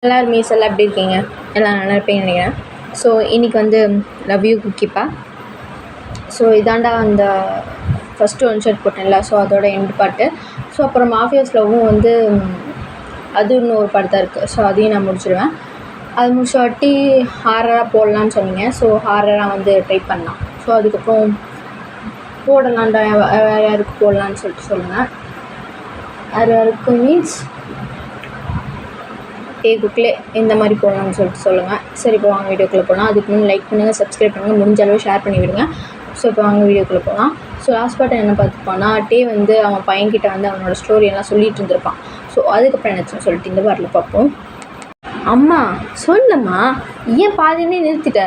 எல்லோரும் எல்லாம் எப்படி இருக்கீங்க? எல்லாம் நல்லா இருப்பீங்கன்னு நினைக்கிறேன். ஸோ இன்றைக்கி வந்து லவ் யூ குக்கிப்பா. ஸோ இதாண்டா அந்த ஃபஸ்ட்டு ஒன் ஷர்ட் போட்டேன்ல, ஸோ அதோட எண்டு பாட்டு. ஸோ அப்புறம் மாஃபியாஸ் லவ்வும் வந்து அது இன்னும் ஒரு படம் தான் இருக்குது. ஸோ அதையும் நான் முடிச்சிடுவேன். அது முடிச்ச வாட்டி ஹாரராக போடலான்னு சொன்னீங்க. ஸோ ஹாரராக வந்து ட்ரை பண்ணலாம். ஸோ அதுக்கப்புறம் போடலான்டா வேறு யாருக்கு போடலான்னு சொல்லிட்டு சொல்லுங்கள். வேறு யாருக்கு மீன்ஸ் குக்கிலே இந்த மாதிரி போடலாம்னு சொல்லிட்டு சொல்லுங்கள். சரி, இப்போ வாங்க வீடியோக்குள்ளே போகலாம். அதுக்கு முன்னே லைக் பண்ணுங்கள், சப்ஸ்கிரைப் பண்ணுங்கள், முடிஞ்ச அளவு ஷேர் பண்ணி விடுங்க. ஸோ இப்போ வாங்க வீடியோக்குள்ளே போகலாம். ஸோ லாஸ்ட் பார்ட் என்ன பார்த்துப்பான்னா, வந்து அவன் பையன்கிட்ட வந்து அவனோட ஸ்டோரியெல்லாம் சொல்லிகிட்டு இருந்திருப்பான். ஸோ அதுக்கப்புறம் என்னாச்சுன்னு சொல்லிட்டு இந்த பாட்டில் பார்ப்போம். அம்மா சொல்லும்மா, ஏன் பாதினே நிறுத்திட்ட?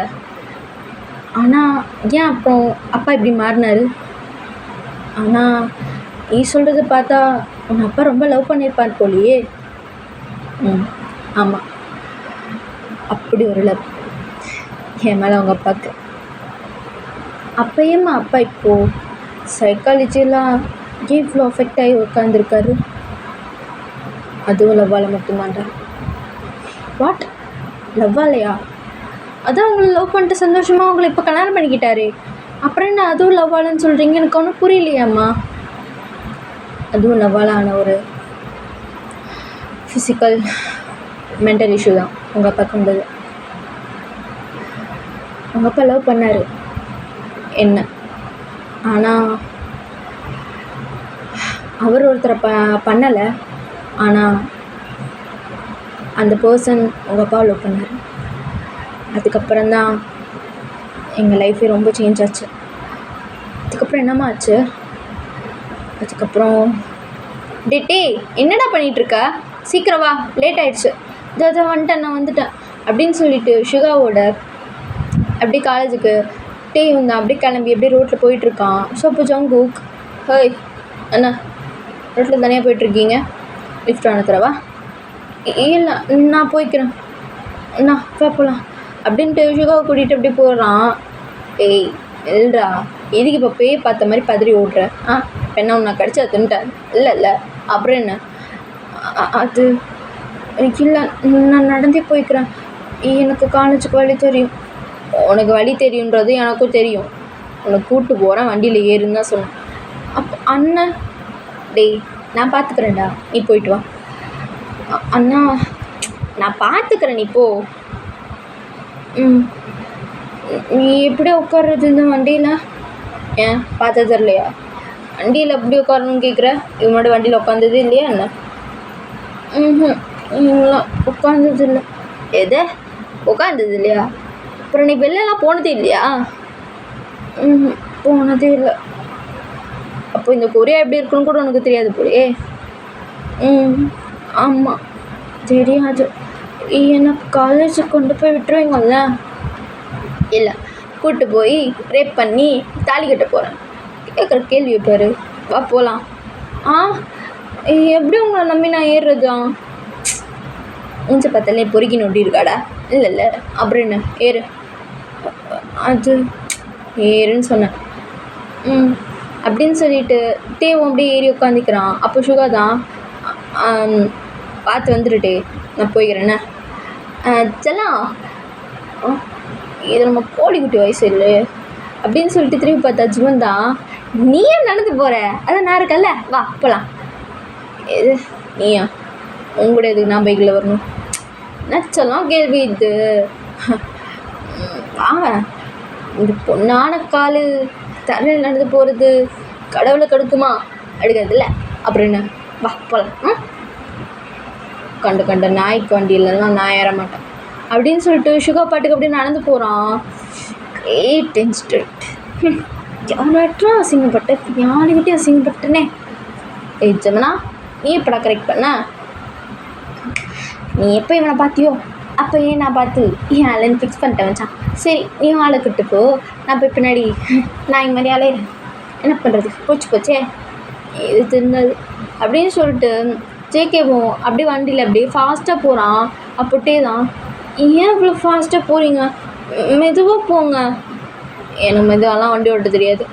ஆனால் ஏன் அப்புறம் அப்பா இப்படி மாறினாரு? ஆனால் நீ சொல்கிறத பார்த்தா உன் அப்பா ரொம்ப லவ் பண்ணியிருப்பார் போலியே. ஆமாம், அப்படி ஒரு லவ் என் மேலே அவங்க அப்பாவுக்கு. அப்போயேம்மா அப்பா இப்போது சைக்காலஜிலாம் ஏன் இவ்வளோ அஃபெக்ட் ஆகி உட்காந்துருக்காரு? அதுவும் லவ்வால் மட்டும்தான்டா. வாட், லவ்வாலையா? அதான் உங்களை லவ் பண்ணிட்டு சந்தோஷமாக உங்களை இப்போ கல்யாணம் பண்ணிக்கிட்டாரு. அப்புறம் என்ன அதுவும் லவ்வாலன்னு சொல்கிறீங்க? எனக்கு ஒன்றும் புரியலையாம்மா. அதுவும் லவ்வாலான ஒரு ஃபிசிக்கல் மென்டல் இஷ்யூ தான் உங்கள் அப்பாவுக்கு வந்தது. உங்கள் அப்பா லவ் பண்ணார் என்ன, ஆனால் அவர் ஒருத்தரை பண்ணலை. ஆனால் அந்த பர்சன் உங்கள் அப்பா லவ் பண்ணார். அதுக்கப்புறம்தான் எங்கள் லைஃபே ரொம்ப சேஞ்ச் ஆச்சு. அதுக்கப்புறம் என்னம்மா ஆச்சு? அதுக்கப்புறம் டே என்னடா பண்ணிகிட்ருக்க? சீக்கிரம் வா, லேட் ஆகிடுச்சு. இதை வந்துட்டேன், நான் வந்துட்டேன் அப்படின்னு சொல்லிட்டு ஷுகாவோட அப்படியே காலேஜுக்கு வந்தான். அப்படியே கிளம்பி அப்படியே ரோட்டில் போயிட்டுருக்கான். ஸோ அப்போ ஜங்குக், ஹேய் அண்ணா, ரோட்டில் தனியாக போயிட்டுருக்கீங்க, லிஃப்ட் ஆன தரவா? இல்லை, நான் போய்க்கிறேன் அண்ணா, போகலாம் அப்படின்ட்டு ஷுகாவை கூட்டிகிட்டு அப்படி போடுறான். ஏய் இல்லைடா, எதுக்கு இப்போ பேய் பார்த்த மாதிரி பதறி ஓடுற? பெண்ணா நான் கடிச்சா தின்ட்டேன். இல்லை அப்புறம் என்ன? அது எனக்கு இல்லை, நான் நடந்தே போய்க்கிறேன். எனக்கு காலேஜுக்கு வழி தெரியும். உனக்கு வழி தெரியுன்றது எனக்கும் தெரியும். உனக்கு கூப்பிட்டு போகிறேன், வண்டியில் ஏறுன்னு தான் சொன்னேன். அப்போ அண்ணன், டேய் நான் பார்த்துக்கிறேன்டா, நீ போயிட்டு வா. அண்ணா நான் பார்த்துக்கிறேன், நீ போ. நீ எப்படி உட்கார்றது இந்த வண்டியில்? ஏன் பார்த்தது இல்லையா? வண்டியில் எப்படி உட்காரணும்னு கேட்குற? இவனோட வண்டியில் உட்காந்தது இல்லையா என்ன? இவங்களாம் உட்காந்தது இல்லை. எதை உட்காந்தது இல்லையா? அப்புறம் நீ வெளிலலாம் போனதே இல்லையா? போனதே இல்லை. அப்போ இந்த கொரியா எப்படி இருக்குன்னு கூட உனக்கு தெரியாது போலே. ஆமாம் தெரியாது. எனக்கு காலேஜுக்கு கொண்டு போய் விட்டுருவீங்கல்ல? இல்லை, கூப்பிட்டு போய் ரேப் பண்ணி தாலி கட்ட போகிறேன். கேட்குற கேள்வி பாரு, வா போகலாம். எப்படி உங்களை நம்பி நான் ஏறுறதா? மூஞ்ச பார்த்தாலே பொறுக்கி நொட்டி இருக்காடா? இல்லை அப்புறம் என்ன, ஏறு. அது ஏறுன்னு சொன்னேன். அப்படின்னு சொல்லிட்டு தேவம் அப்படியே ஏறி உட்காந்துக்கிறான். அப்போ சுகா தான், பார்த்து வந்துடுட்டே, நான் போய்க்கிறேண்ணே. செல்லாம், இது நம்ம கோழிக்குட்டி வயசு இல்லை அப்படின்னு சொல்லிட்டு திரும்பி பார்த்தா ஜுவன் தான், நீ ஏன் நடந்து போகிற? அதான் நான் இருக்கல்ல, வா போகலாம். இது நீயா? உங்களோட எதுக்கு நான் பைக்கில் வரணும்? நச்சலாம் கேள்வி இது. வாங்க, இந்த பொண்ணான காலு தரையில் நடந்து போகிறது கடவுளை கடுக்குமா? எடுக்கிறதில்ல. அப்புறம் என்ன, வா போகலாம். கண்ட நாய்க்கு வண்டியிலலாம் நான் ஏற மாட்டேன் அப்படின்னு சொல்லிட்டு சுகா பாட்டுக்கு அப்படியே நடந்து போகிறான். Great instant. யார்கிட்டும் அசிங்கப்பட்டேன், யாருக்கிட்டையும் அசிங்கப்பட்டனே. ஜமுனா, நீ எப்படா கரெக்ட் பண்ண? நீ எப்போ இவனை பார்த்தியோ அப்போ ஏன் நான் பார்த்து என் ஆளுன்னு ஃபிக்ஸ் பண்ணிட்டேன் வச்சான். சரி, நீ ஆளை கிட்டு போ, நான் போய் பின்னாடி நான் இந்த மாதிரி ஆளே என்ன பண்ணுறது, போச்சே இது தெரிஞ்சது அப்படின்னு சொல்லிட்டு ஜேகேவும் அப்படியே வண்டியில் அப்படியே ஃபாஸ்ட்டாக போகிறான். அப்போட்டே தான், ஏன் இவ்வளோ ஃபாஸ்ட்டாக போகிறீங்க? மெதுவாக போங்க. எனக்கு மெதுவாலாம் வண்டி ஓட்ட தெரியாது.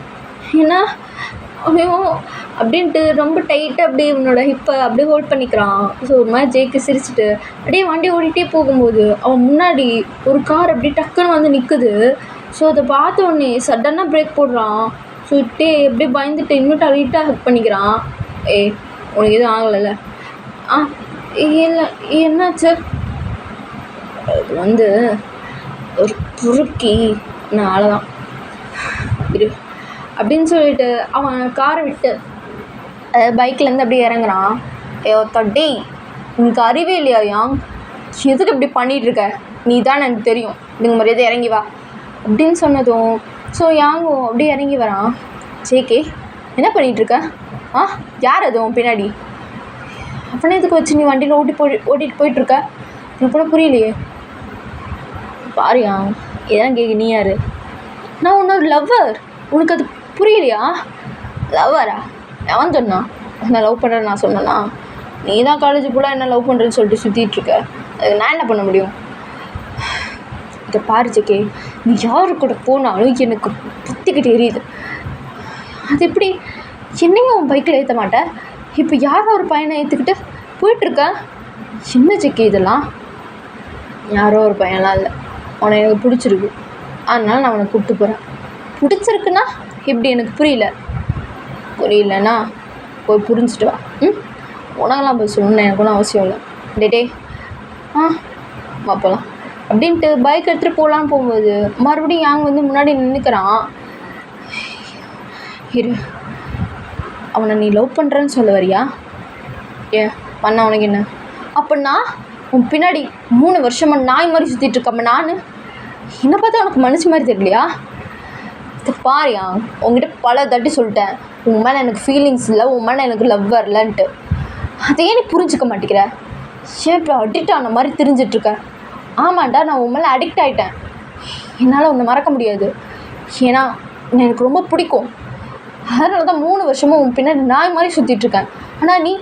ஏன்னா ஐயோ அப்படின்ட்டு ரொம்ப டைட்டாக அப்படியே இவனோட ஹிப்பை அப்படியே ஹோல்ட் பண்ணிக்கிறான். ஸோ ஒரு மாதிரி ஜேக்கு சிரிச்சுட்டு அப்படியே வண்டி ஓடிட்டே போகும்போது அவன் முன்னாடி ஒரு கார் அப்படியே டக்குன்னு வந்து நிற்குது. ஸோ அதை பார்த்த உடனே சடனாக பிரேக் போடுறான். ஸோ அப்படியே பயந்துட்டு இன்னும் டைட்டாக ஹக் பண்ணிக்கிறான். ஏய் உனக்கு எதுவும் ஆகலைல்ல? ஆ இல்லை என்னாச்சு? அது வந்து ஒரு பொறுக்கி நான் அவ்வளோதான் இரு அப்படின்னு சொல்லிட்டு அவன் காரை விட்டு பைக்லேருந்து அப்படியே இறங்குறான். ஏ தட்டி உனக்கு அறிவே இல்லையா யாங்? எதுக்கு இப்படி பண்ணிகிட்ருக்க? நீ தான் எனக்கு தெரியும், இதுங்க மரியாதை இறங்கி வா அப்படின்னு சொன்னதும் ஸோ யாங்கும் அப்படியே இறங்கி வரான். ஜேகே என்ன பண்ணிகிட்ருக்க? ஆ யார் அது உன் பின்னாடி? அப்பனே இதுக்கு வச்சு நீ வண்டியில் ஓட்டிகிட்டு போயிட்டுருக்க? எனக்கு கூட புரியலையே. பாரியா இதான் கேட்கு நீ யார்? நான் உன்னோட லவ்வர். உனக்கு அது புரியலையா? லவ்வரா? எவன் சொன்னான் உன்னை லவ் பண்ணுறேன்னு? நான் சொன்னேன்னா? நீ தான் காலேஜ் ஃபுல்லாக என்ன லவ் பண்ணுறேன்னு சொல்லிட்டு சுற்றிட்டுருக்க. அதுக்கு நான் என்ன பண்ண முடியும்? இதை பாரு ஜேகே, நீ யாரு கூட போனாலும் எனக்கு புத்திக்கிட்டு எரியுது. அது எப்படி என்னங்க உன் பைக்கில் ஏற்ற மாட்டேன்? இப்போ யாரோ ஒரு பையனை ஏற்றுக்கிட்டு போயிட்டுருக்க. என்ன ஜேகே இதெல்லாம்? யாரோ ஒரு பையன்லாம் இல்லை, அவனை எனக்கு பிடிச்சிருக்கு, அதனால நான் அவனை கூப்பிட்டு போகிறேன். பிடிச்சிருக்குன்னா இப்படி எனக்கு புரியலன்னா போய் புரிஞ்சுட்டு வா. உனக்கெல்லாம் போய் சொல்லணுன்னு எனக்கு ஒன்றும் அவசியம் இல்லை. டே வா போகலாம் அப்படின்ட்டு பைக் எடுத்துகிட்டு போகலான்னு போகும்போது மறுபடியும் யாங் வந்து முன்னாடி நின்றுக்கிறான். இரு, அவனை நீ லவ் பண்ணுறேன்னு சொல்ல வரியா? ஏன் பண்ண உனக்கு என்ன? அப்படின்னா உன் பின்னாடி 3 வருஷமாக நாய் மாதிரி சுற்றிட்டு இருக்கப்ப நான் என்னை பார்த்தா உனக்கு மனுஷ மாதிரி தெரியலையா? இது பாரியா, உங்ககிட்ட பல தட்டி சொல்லிட்டேன், உன் மேலே எனக்கு ஃபீலிங்ஸ் இல்லை, உன் மேலே எனக்கு லவ் வரலன்ட்டு. அதையே நீ புரிஞ்சிக்க மாட்டேங்கிற. ஏன் இப்போ அடிக்ட் ஆன மாதிரி தெரிஞ்சிட்ருக்க? ஆமாண்டா, நான் உன் மேலே அடிக்ட் ஆகிட்டேன். என்னால் உன்னை மறக்க முடியாது. ஏன்னா எனக்கு ரொம்ப பிடிக்கும். அதனால தான் 3 வருஷமாக உன் பின்னாடி நாய் மாதிரி சுற்றிட்டுருக்கேன். ஆனால் நீ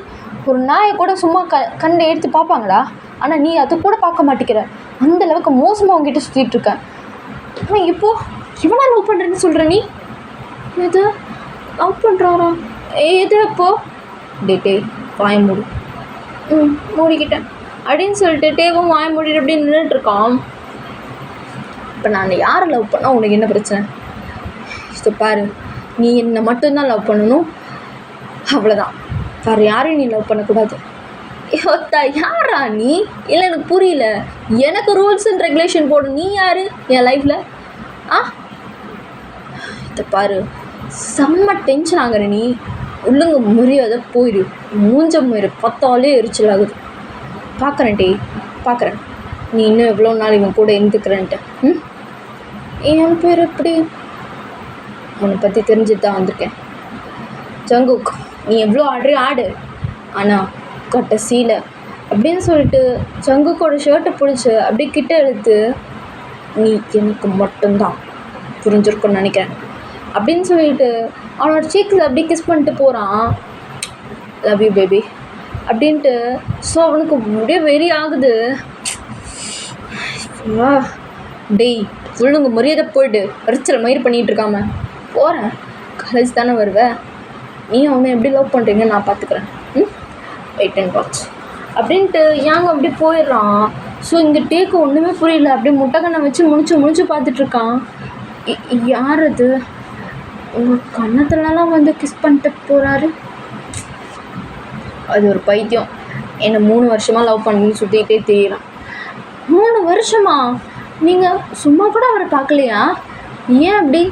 ஒரு நாயை கூட சும்மா கண்ணை எடுத்து பார்ப்பாங்களா? ஆனால் நீ அது கூட பார்க்க மாட்டேங்கிற. அந்தளவுக்கு மோசமாக உங்ககிட்ட சுற்றிட்டுருக்கேன். ஆனால் இப்போது இவனா லவ் பண்ணுறேன்னு சொல்கிற நீ? எது லவ் பண்ணுறாரா? எது அப்போது? டே வாய மூடு. மூடிக்கிட்டேன் அப்படின்னு சொல்லிட்டு டேவும் வாய மூடிட்டு அப்படி நின்றுட்டுருக்கான். இப்போ நான் யாரை லவ் பண்ணால் உனக்கு என்ன பிரச்சனை? இதை பாரு, நீ என்னை மட்டும்தான் லவ் பண்ணணும், அவ்வளோதான். வேறு யாரையும் நீ லவ் பண்ணக்கூடாது. யோத்தா யாரா நீ? இல்லை எனக்கு புரியல. எனக்கு ரூல்ஸ் அண்ட் ரெகுலேஷன் போடும், நீ யார் என் லைஃப்பில்? இதை பாரு, செம்ம டென்ஷன் ஆகுற நீ. உள்ளுங்க மரியாதை போயிடு. மூஞ்ச முறை பார்த்தாலே எரிச்சல் ஆகுது. பார்க்குறேன் நீ இன்னும் எவ்வளோ நாள் இவன் கூட இருந்துக்கிறேன்ட்டு. என் பேர் எப்படி? உன்னை பற்றி தெரிஞ்சுட்டு தான் வந்திருக்கேன். ஜங்குக், நீ எவ்வளோ ஆடு, ஆனால் கடைசியில் அப்படின்னு சொல்லிட்டு ஜங்குக்கோட ஷர்ட்டை பிடிச்சி அப்படியே கிட்ட எடுத்து, நீ எனக்கு மட்டும்தான், புரிஞ்சிருக்குன்னு நினைக்கிறேன் அப்படின்னு சொல்லிட்டு அவனோட சீக்கில் அப்படியே கிஸ் பண்ணிட்டு போகிறான். லவ் யூ பேபி அப்படின்ட்டு. ஸோ அவனுக்கு அப்படியே வெறி ஆகுது. டேய் ஒழுங்கு மரியாதை போய்ட்டு பரிச்சல் மயிர் பண்ணிகிட்டு இருக்காம போகிறேன். காலேஜ் தானே வருவேன், நீ அவனை எப்படி லவ் பண்ணுறீங்கன்னு நான் பார்த்துக்கிறேன். வெயிட் அண்ட் வாட்ச் அப்படின்ட்டு யாங்க அப்படியே போயிடுறான். ஸோ இங்கே டேக்கு ஒன்றுமே புரியல. அப்படியே முட்டைக்கண்ணை வச்சு முழிச்சு பார்த்துட்ருக்கான். யார் அது? உங்கள் கன்னத்துலலாம் வந்து கிஸ் பண்ணிட்டு போகிறாரு. அது ஒரு பைத்தியம், என்னை 3 வருஷமாக லவ் பண்ணி சுற்றிக்கிட்டே தெரியுறான். 3 வருஷமா? நீங்கள் சும்மா கூட அவரை பார்க்கலையா? ஏன் அப்படி?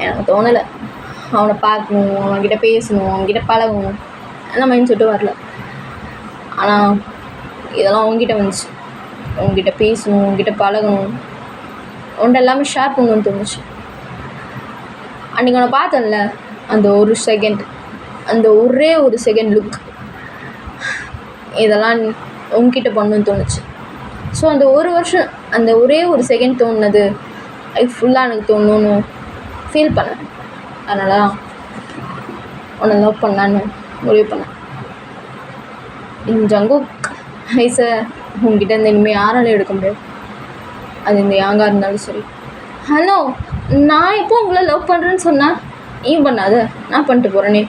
எனக்கு தோணலை. அவனை பார்க்கணும், அவன்கிட்ட பேசணும், அவன்கிட்ட பழகணும், அந்த மைண்ட் செட்டு வரல. ஆனால் இதெல்லாம் உங்ககிட்ட வந்துச்சு. உங்ககிட்ட பேசணும், உங்ககிட்ட பழகணும், உன்ட்ட எல்லாமே ஷேர் பண்ணணும்னு தோணுச்சு. அன்றைக்கி அவனை பார்த்தேன்ல, அந்த ஒரு செகண்ட், அந்த ஒரே ஒரு செகண்ட் லுக், இதெல்லாம் உங்ககிட்ட பண்ணணும்னு தோணுச்சு. ஸோ அந்த ஒரு வருஷம், அந்த ஒரே ஒரு செகண்ட் தோணுனது லைஃப் ஃபுல்லாக எனக்கு தோணுன்னு ஃபீல் பண்ணேன். அதனால தான் உன்னை லவ் பண்ணலான்னு முடிவு பண்ணேன். ஜங்குக் ஐஸை உங்ககிட்ட இந்த இனிமேல் யாராலையும் எடுக்க முடியாது. அது இந்த யாங்காக இருந்தாலும் சரி. ஹலோ, நான் எப்போ உங்களை லவ் பண்ணுறேன்னு சொன்னேன்? நீயும் பண்ணாத, நான் பண்ணிட்டு போகிறேனே,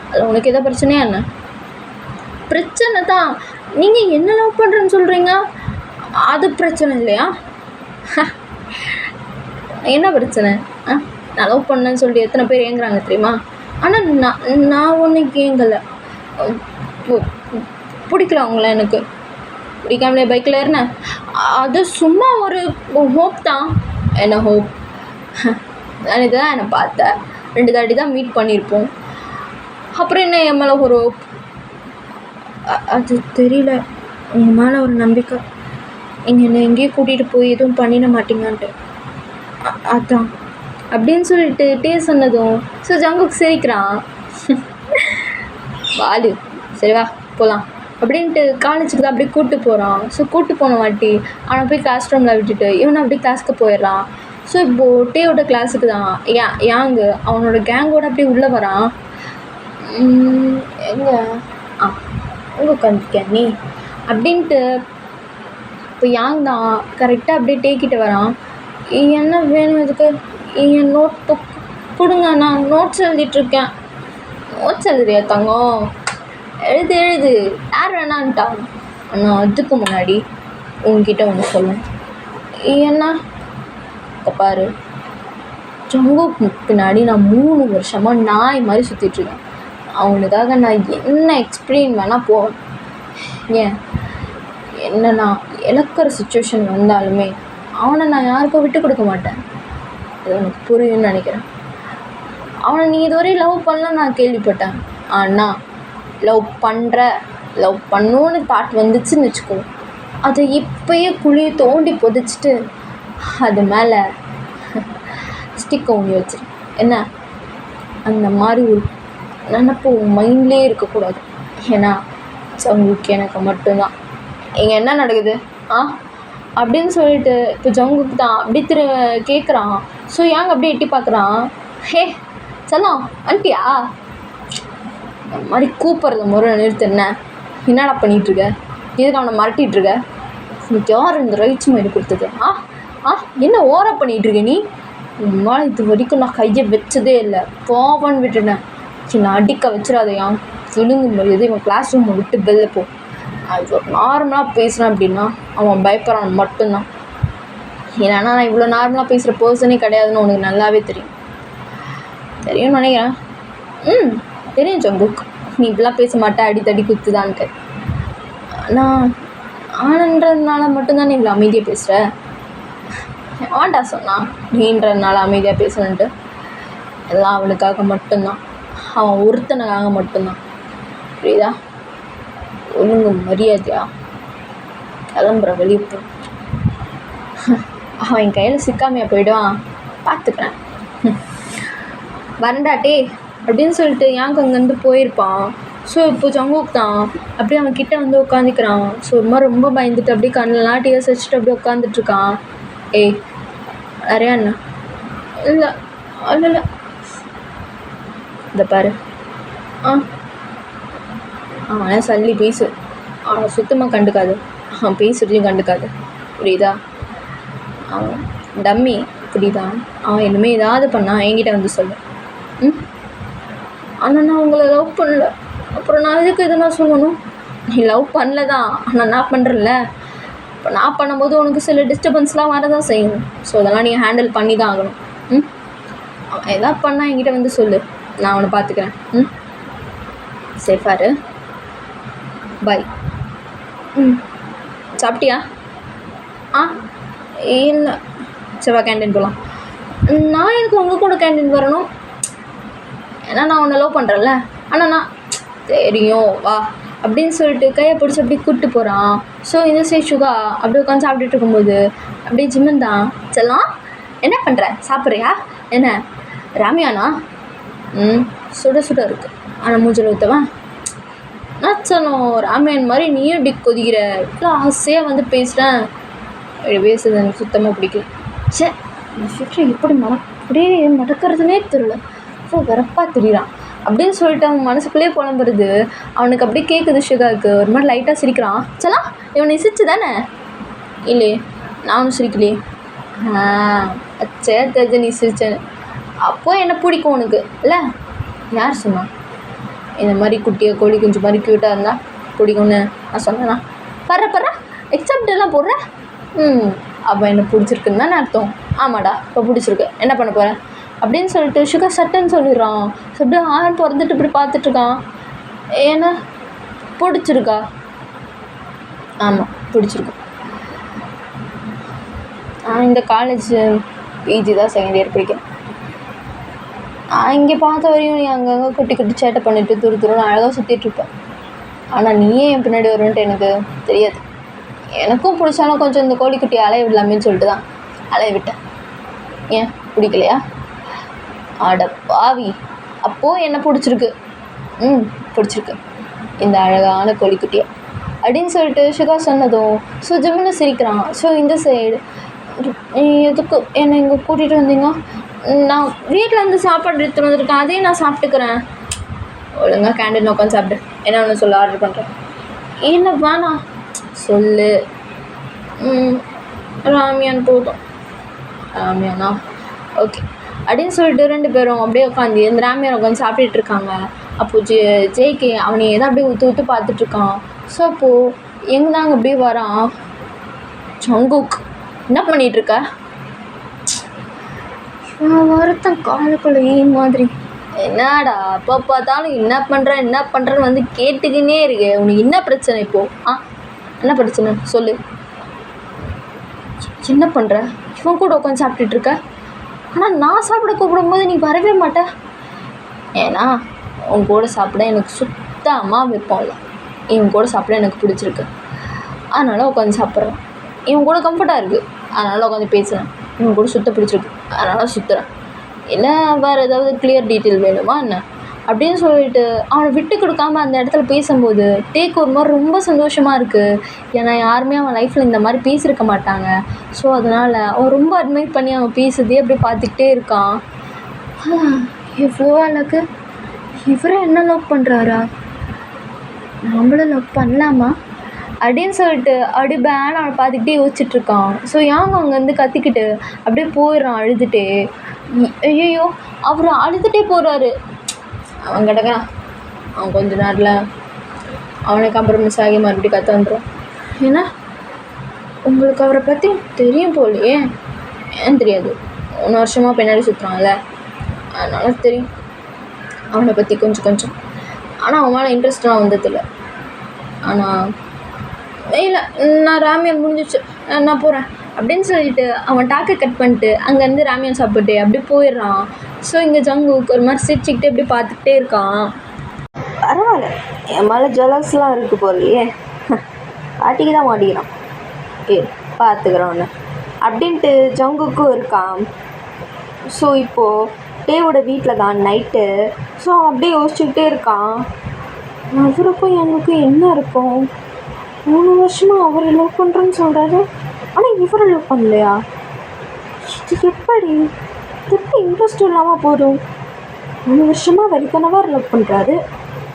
அதில் உனக்கு எதாவது பிரச்சனையா என்ன? பிரச்சனை தான். நீங்கள் என்ன லவ் பண்ணுறேன்னு சொல்கிறீங்க, அது பிரச்சனை இல்லையா? என்ன பிரச்சனை? நான் லவ் பண்ணேன்னு சொல்லிட்டு எத்தனை பேர் ஏங்குறாங்க தெரியுமா? ஆனால் நான் ஒன்றும் ஏங்கலை. பிடிக்கல அவங்கள, எனக்கு பிடிக்காமலே பைக்கில் ஏறினேன். அது சும்மா ஒரு ஹோப் தான். என்ன ஹோப்? நான் இதுதான் என்னை பார்த்தேன், 2 தாட்டி தான் மீட் பண்ணியிருப்போம், அப்புறம் என்ன என் மேலே ஒரு ஹோப்? அது தெரியல, உங்கள் மேலே ஒரு நம்பிக்கை, நீங்கள் என்னை எங்கேயும் கூட்டிகிட்டு போய் எதுவும் பண்ணிட மாட்டீங்கன்ட்டு, அதான் அப்படின்னு சொல்லிட்டு டே சொன்னதும் ஸோ ஜங்குக் சிரிக்கிறான். வாலு சரி வா போகலாம் அப்படின்ட்டு காலேஜுக்கு தான் அப்படியே கூப்பிட்டு போகிறான். ஸோ கூப்பிட்டு போன வாட்டி அவனை போய் கிளாஸ் ரூமில் விட்டுட்டு இவனை அப்படியே கிளாஸுக்கு போயிடுறான். ஸோ இப்போது டேயோட கிளாஸுக்கு தான் யாங்கு அவனோட கேங்கோட அப்படியே உள்ளே வரான். எங்கே எங்கே உட்காந்துருக்கேன் நீ அப்படின்ட்டு இப்போ யாங் தான் கரெக்டாக அப்படியே டேக்கிட்ட வரான். என்ன வேணும் இதுக்கு? என் நோட் புக் கொடுங்க, நான் நோட்ஸ் எழுதிட்டுருக்கேன். நோட்ஸ் எழுதுறியா தங்கம்? எழுது யார் வேணான்ட்டான். ஆனால் அதுக்கு முன்னாடி உங்ககிட்ட ஒன்று சொல்லுவேன். என்ன? பாரு, ஜங்குக் பின்னாடி நான் 3 வருஷமாக நாய் மாதிரி சுற்றிட்டுருக்கேன். அவனுக்காக நான் என்ன எக்ஸ்பிளைன் வேணால் போவேன். ஏன் என்ன நான் இழக்கிற சுச்சுவேஷன் வந்தாலுமே அவனை நான் யாருக்கும் விட்டு கொடுக்க மாட்டேன். அது உனக்கு புரியும்னு நினைக்கிறேன். அவனை நீ இதுவரை லவ் பண்ணலாம் நான் கேள்விப்பட்டேன். ஆனால் லவ் பண்ணோன்னு தாட் வந்துச்சுன்னு வச்சுக்கோ, அதை இப்போயே குழியை தோண்டி புதைச்சிட்டு அது மேலே ஸ்டிக்கை ஊனி வச்சிரு. என்ன? அந்த மாதிரி ஒரு நினப்பு உன் மைண்ட்லேயே இருக்கக்கூடாது. ஏன்னா ஜங்குக் எனக்கு மட்டும்தான். இங்கே என்ன நடக்குது அப்படின்னு சொல்லிட்டு இப்போ ஜங்குக்கு தான் அப்படி கேட்குறான். ஸோ யாங்க அப்படியே எட்டி பார்க்குறான். ஹே செல்லம் வந்துட்டியா? இந்த மாதிரி கூப்பிட்றத முறை நிறுத்துன. என்னடா பண்ணிகிட்ருக்க? எதுக்கு அவனை மிரட்டிகிட்ருக்க? இன்னைக்கு யார் இந்த ரைட்ஸ் மைண்டு கொடுத்தது? என்ன ஓரா பண்ணிகிட்ருக்க நீ? உன்னால் இது வரைக்கும் நான் கையை வச்சதே இல்லை, போவான்னு விட்டுட்டேன். என்னை அடிக்க வச்சிடாதையா, விழுங்கு முடியாது. இவன் கிளாஸ் ரூமை விட்டு வெளில போ. அது நார்மலாக பேசுகிறேன் அப்படின்னா அவன் பயப்படுறான் மட்டும்தான். ஏன்னா நான் இவ்வளோ நார்மலாக பேசுகிற பர்சனே கிடையாதுன்னு உனக்கு நல்லாவே தெரியும்னு நினைக்கிறேன். தெரியும் ஜங்குக், நீ இப்படிலாம் பேச மாட்டேன், அடித்தடி குத்துதான்ட்டு. நான் ஆனன்றதுனால மட்டும்தான் நீ இவ்வளோ அமைதியாக பேசுகிற. ஆண்டா சொன்னான் நீன்றதுனால அமைதியாக பேசணுன்ட்டு. எல்லாம் அவனுக்காக மட்டும்தான், அவன் ஒருத்தனுக்காக மட்டும்தான். புரியுதா? ஒழுங்கு மரியாதையா கிளம்புற வெளியே போ. அவன் என் கையில் சிக்காமையா போயிடுவான், பார்த்துக்கிறேன். வரண்டாட்டே அப்படின்னு சொல்லிட்டு யாங்க அங்கேருந்து போயிருப்பான். ஸோ இப்போ ஜங்குக் தான் அப்படியே அவன் கிட்டே வந்து உட்காந்துக்கிறான். ஸோ ஒரு மாதிரி ரொம்ப பயந்துட்டு அப்படியே கண்ணெல்லாம் டீயர்ஸ் வச்சுட்டு அப்படியே உட்காந்துட்ருக்கான். ஏய் நிறையா என்ன? இல்லை இல்லை இதை பாரு. அவன் சல்லி பேசு, அவனை சுத்தமாக கண்டுக்காது, அவன் பேசுறதையும் கண்டுக்காது. புரியுதா? அவன் டம்மி. புரியுதா? அவன் இனிமேல் ஏதாவது பண்ணால் என்கிட்ட வந்து சொல்லு. ஆனால் நான் உங்களை லவ் பண்ணல, அப்புறம் நான் எதுக்கு எதுனா சொல்லணும்? நீ லவ் பண்ணல தான், ஆனால் நான் பண்ணுறேன்ல. இப்போ நான் பண்ணும்போது உனக்கு சில டிஸ்டர்பன்ஸ்லாம் வரதான் செய்யணும். ஸோ அதெல்லாம் நீ ஹேண்டில் பண்ணி தான் ஆகணும். அவன் எதாவது பண்ணால் என்கிட்ட வந்து சொல்லு, நான் அவனை பார்த்துக்கிறேன். சேஃபாரு. பாய். சாப்பிட்டியா? இல்லை. சரிவா கேன்டீன் போகலாம். நான் எனக்கு உங்கள் கூட கேன்டீன் வரணும்? ஏன்னா நான் உன்னை லவ் பண்ணுறேன்ல. ஆனால் நான் தெரியும் வா அப்படின்னு சொல்லிட்டு கையை பிடிச்சி அப்படியே கூப்பிட்டு போகிறான். ஸோ இந்த சைட் சுகா அப்படியே உட்காந்து சாப்பிட்டுட்டு இருக்கும்போது அப்படியே ஜிம்மன் தான் செல்லாம் என்ன பண்ணுற, சாப்பிட்றியா? என்ன ராமியானா? சுட சுட இருக்குது, ஆனால் மூஞ்சில் ஊற்றவன் நச்சனும் ராமியான் மாதிரி நீயும் இப்படி கொதிக்கிற, இவ்வளோ ஆசையாக வந்து பேசுகிறேன். இப்படி பேசுறது எனக்கு சுத்தமாக பிடிக்கல. சே இந்த சுற்றி எப்படி அப்படியே நடக்கிறதுனே தெரியல, இப்போ வெறப்பாக தெரியுறான் அப்படின்னு சொல்லிட்டு அவன் மனசுக்குள்ளேயே புலம்புறது அவனுக்கு அப்படியே கேட்குது. சுகாவுக்கு ஒரு மாதிரி லைட்டாக சிரிக்கிறான். சலாம் இவனை சிரிச்சு தானே? இல்லையே நான் ஒன்றும் சிரிக்கலையே. அச்சே தெரிஞ்ச நீ சிரிச்சேன்னு. அப்போ அப்போது என்ன பிடிக்கும் உனக்கு இல்லை? யார் சொன்னா? இந்த மாதிரி குட்டியாக கோழி குஞ்சு மாதிரி க்யூட்டாக இருந்தால் பிடிக்கும்னு நான் சொன்னேன்னா? பர்ற எக்ஸப்ட் எல்லாம் போடுறேன். அப்போ என்ன பிடிச்சிருக்குன்னு தானே அர்த்தம். ஆமாடா இப்போ பிடிச்சிருக்கு, என்ன பண்ண போகிறேன் அப்படின்னு சொல்லிட்டு சுகர் சட்டுன்னு சொல்லிடுறான். ஸோ அப்படியே ஆன் பிறந்துட்டு இப்படி பார்த்துட்ருக்கான். ஏன்னா பிடிச்சிருக்கா? ஆமாம் பிடிச்சிருக்கு. இந்த காலேஜ் பிஜி தான் செகண்ட் இயர் படிக்கிறேன். இங்கே பார்த்த வரையும் நீ அங்கங்கே குட்டி குட்டி சேட்டை பண்ணிவிட்டு துருன்னு அழகாக சுற்றிட்டுருப்பேன். ஆனால் நீயே என் பின்னாடி வருவேன்ட்டு எனக்கு தெரியாது. எனக்கும் பிடிச்சாலும் கொஞ்சம் இந்த கோழிக்குட்டி அலைய விடலாமேன்னு சொல்லிட்டு தான் அலைய விட்டேன். ஏன் பிடிக்கலையா? அட பாவி, அப்போது என்ன பிடிச்சிருக்கு? பிடிச்சிருக்கு இந்த அழகான கோழிக்குட்டியை அப்படின்னு சொல்லிட்டு சுகா சொன்னதும் ஸோ ஜிம்முன்னு சிரிக்கிறான். ஸோ இந்த சைடு எதுக்கு என்னை இங்கே கூட்டிகிட்டு வந்தீங்க? நான் வீட்டில் வந்து சாப்பாடு எடுத்துகிட்டு வந்துருக்கேன், அதையும் நான் சாப்பிட்டுக்கிறேன். ஒழுங்காக கேண்டீன் உட்காந்து சாப்பிட்டு என்ன ஒன்று சொல்ல ஆர்டர் பண்ணுறேன். என்ன வேணாம் சொல்லு. ராமியான் போதும். ராமியானா ஓகே அப்படின்னு சொல்லிட்டு 2 பேரும் அப்படியே உட்காந்து இந்த ராமியான் உட்காந்து சாப்பிட்டுட்டு இருக்காங்க. அப்போது ஜெய்கே அவனையே தான் அப்படியே ஊற்று பார்த்துட்ருக்கான். ஸோ அப்போது எங்கே தாங்க அப்படியே வரான் ஜங்குக். என்ன பண்ணிகிட்ருக்க? ஒருத்தன் காலுக்குள்ளே மாதிரி என்னடா அப்போ பார்த்தாலும் என்ன பண்ணுறேன்னு வந்து கேட்டுக்கினே இருக்கு. உனக்கு என்ன பிரச்சனை இப்போது? என்ன பிரச்சனை சொல்லு. என்ன பண்ணுற? இவன் கூட உட்காந்து சாப்பிட்டுட்ருக்க. ஆனால் நான் சாப்பிட கூப்பிடும்போது நீ வரவே மாட்ட. ஏன்னா உன் கூட சாப்பிட எனக்கு சுத்தமாக விருப்பம் இல்லை. இவன் கூட சாப்பிட எனக்கு பிடிச்சிருக்கு, அதனால் உட்காந்து சாப்பிட்றேன். இவன் கூட கம்ஃபர்ட்டாக இருக்குது, அதனால் உட்காந்து பேசுகிறேன். இவன் கூட சுத்த பிடிச்சிருக்கு, அதனால் சுற்றுறேன். இல்லை வேறு ஏதாவது கிளியர் டீட்டெயில் வேணுமா என்ன அப்படின்னு சொல்லிட்டு அவனை விட்டு கொடுக்காம அந்த இடத்துல பேசும்போது டேக் ஒரு மாதிரி ரொம்ப சந்தோஷமாக இருக்குது. ஏன்னா யாருமே அவன் லைஃப்பில் இந்த மாதிரி பேசியிருக்க மாட்டாங்க. ஸோ அதனால் அவன் ரொம்ப அட்மைட் பண்ணி அவன் பேசுறதே அப்படியே பார்த்துக்கிட்டே இருக்கான். எவ்வளோ அழகு, இவரை என்ன லவ் பண்ணுறாரா, நம்மளும் லவ் பண்ணலாமா அப்படின்னு சொல்லிட்டு அப்படியே பேன் அவனை பார்த்துக்கிட்டே யோசிச்சுட்ருக்கான். ஸோ யாங்க அங்கேருந்து கத்திக்கிட்டு அப்படியே போயிடுறான் அழுதுகிட்டே. ஐயோ அவர் அழுதுகிட்டே போகிறாரு. அவன் கிடக்கான். அவன் கொஞ்ச நேரத்தில் அவனை காம்ப்ரமைஸ் ஆகி மறுபடியும் கற்று வந்துடும். ஏன்னா உங்களுக்கு அவரை பற்றி தெரியும் போலையே. ஏன் தெரியாது? 1 வருஷமாக பின்னாடி சுற்றுறான்ல, அதனால தெரியும் அவனை பற்றி கொஞ்சம். ஆனால் அவன் மேலே இன்ட்ரெஸ்ட்லாம் வந்ததில்லை. ஆனால் இல்லை நான் ராமியான் முடிஞ்சிச்சு நான் போகிறேன் அப்படின்னு சொல்லிட்டு அவன் டாக்கை கட் பண்ணிட்டு அங்கேருந்து ராமியான் சாப்பிட்டு அப்படியே போயிடுறான். ஸோ இங்கே ஜங்குக்கு ஒரு மாதிரி சிரிச்சுக்கிட்டே அப்படியே பார்த்துக்கிட்டே இருக்கான். பரவாயில்ல, என் மேலே ஜலஸ்லாம் இருக்குது போலையே, ஆட்டிக்கு தான் மாட்டிக்கிறான், பார்த்துக்கிறோன்னு அப்படின்ட்டு ஜங்குக்கும் இருக்கான். ஸோ இப்போது டேவோட வீட்டில் தான் நைட்டு. ஸோ அப்படியே யோசிச்சுக்கிட்டே இருக்கான். அவருக்கும் எங்களுக்கும் என்ன இருக்கும்? 3 வருஷமாக அவரை லவ் பண்ணுறேன்னு சொல்கிறாரு, ஆனால் இவரை லவ் பண்ணலையா? இது எப்படி இன்ட்ரெஸ்ட் இல்லாமல் போதும்? 3 வருஷமாக வரிக்கனவாக லவ் பண்ணுறாரு,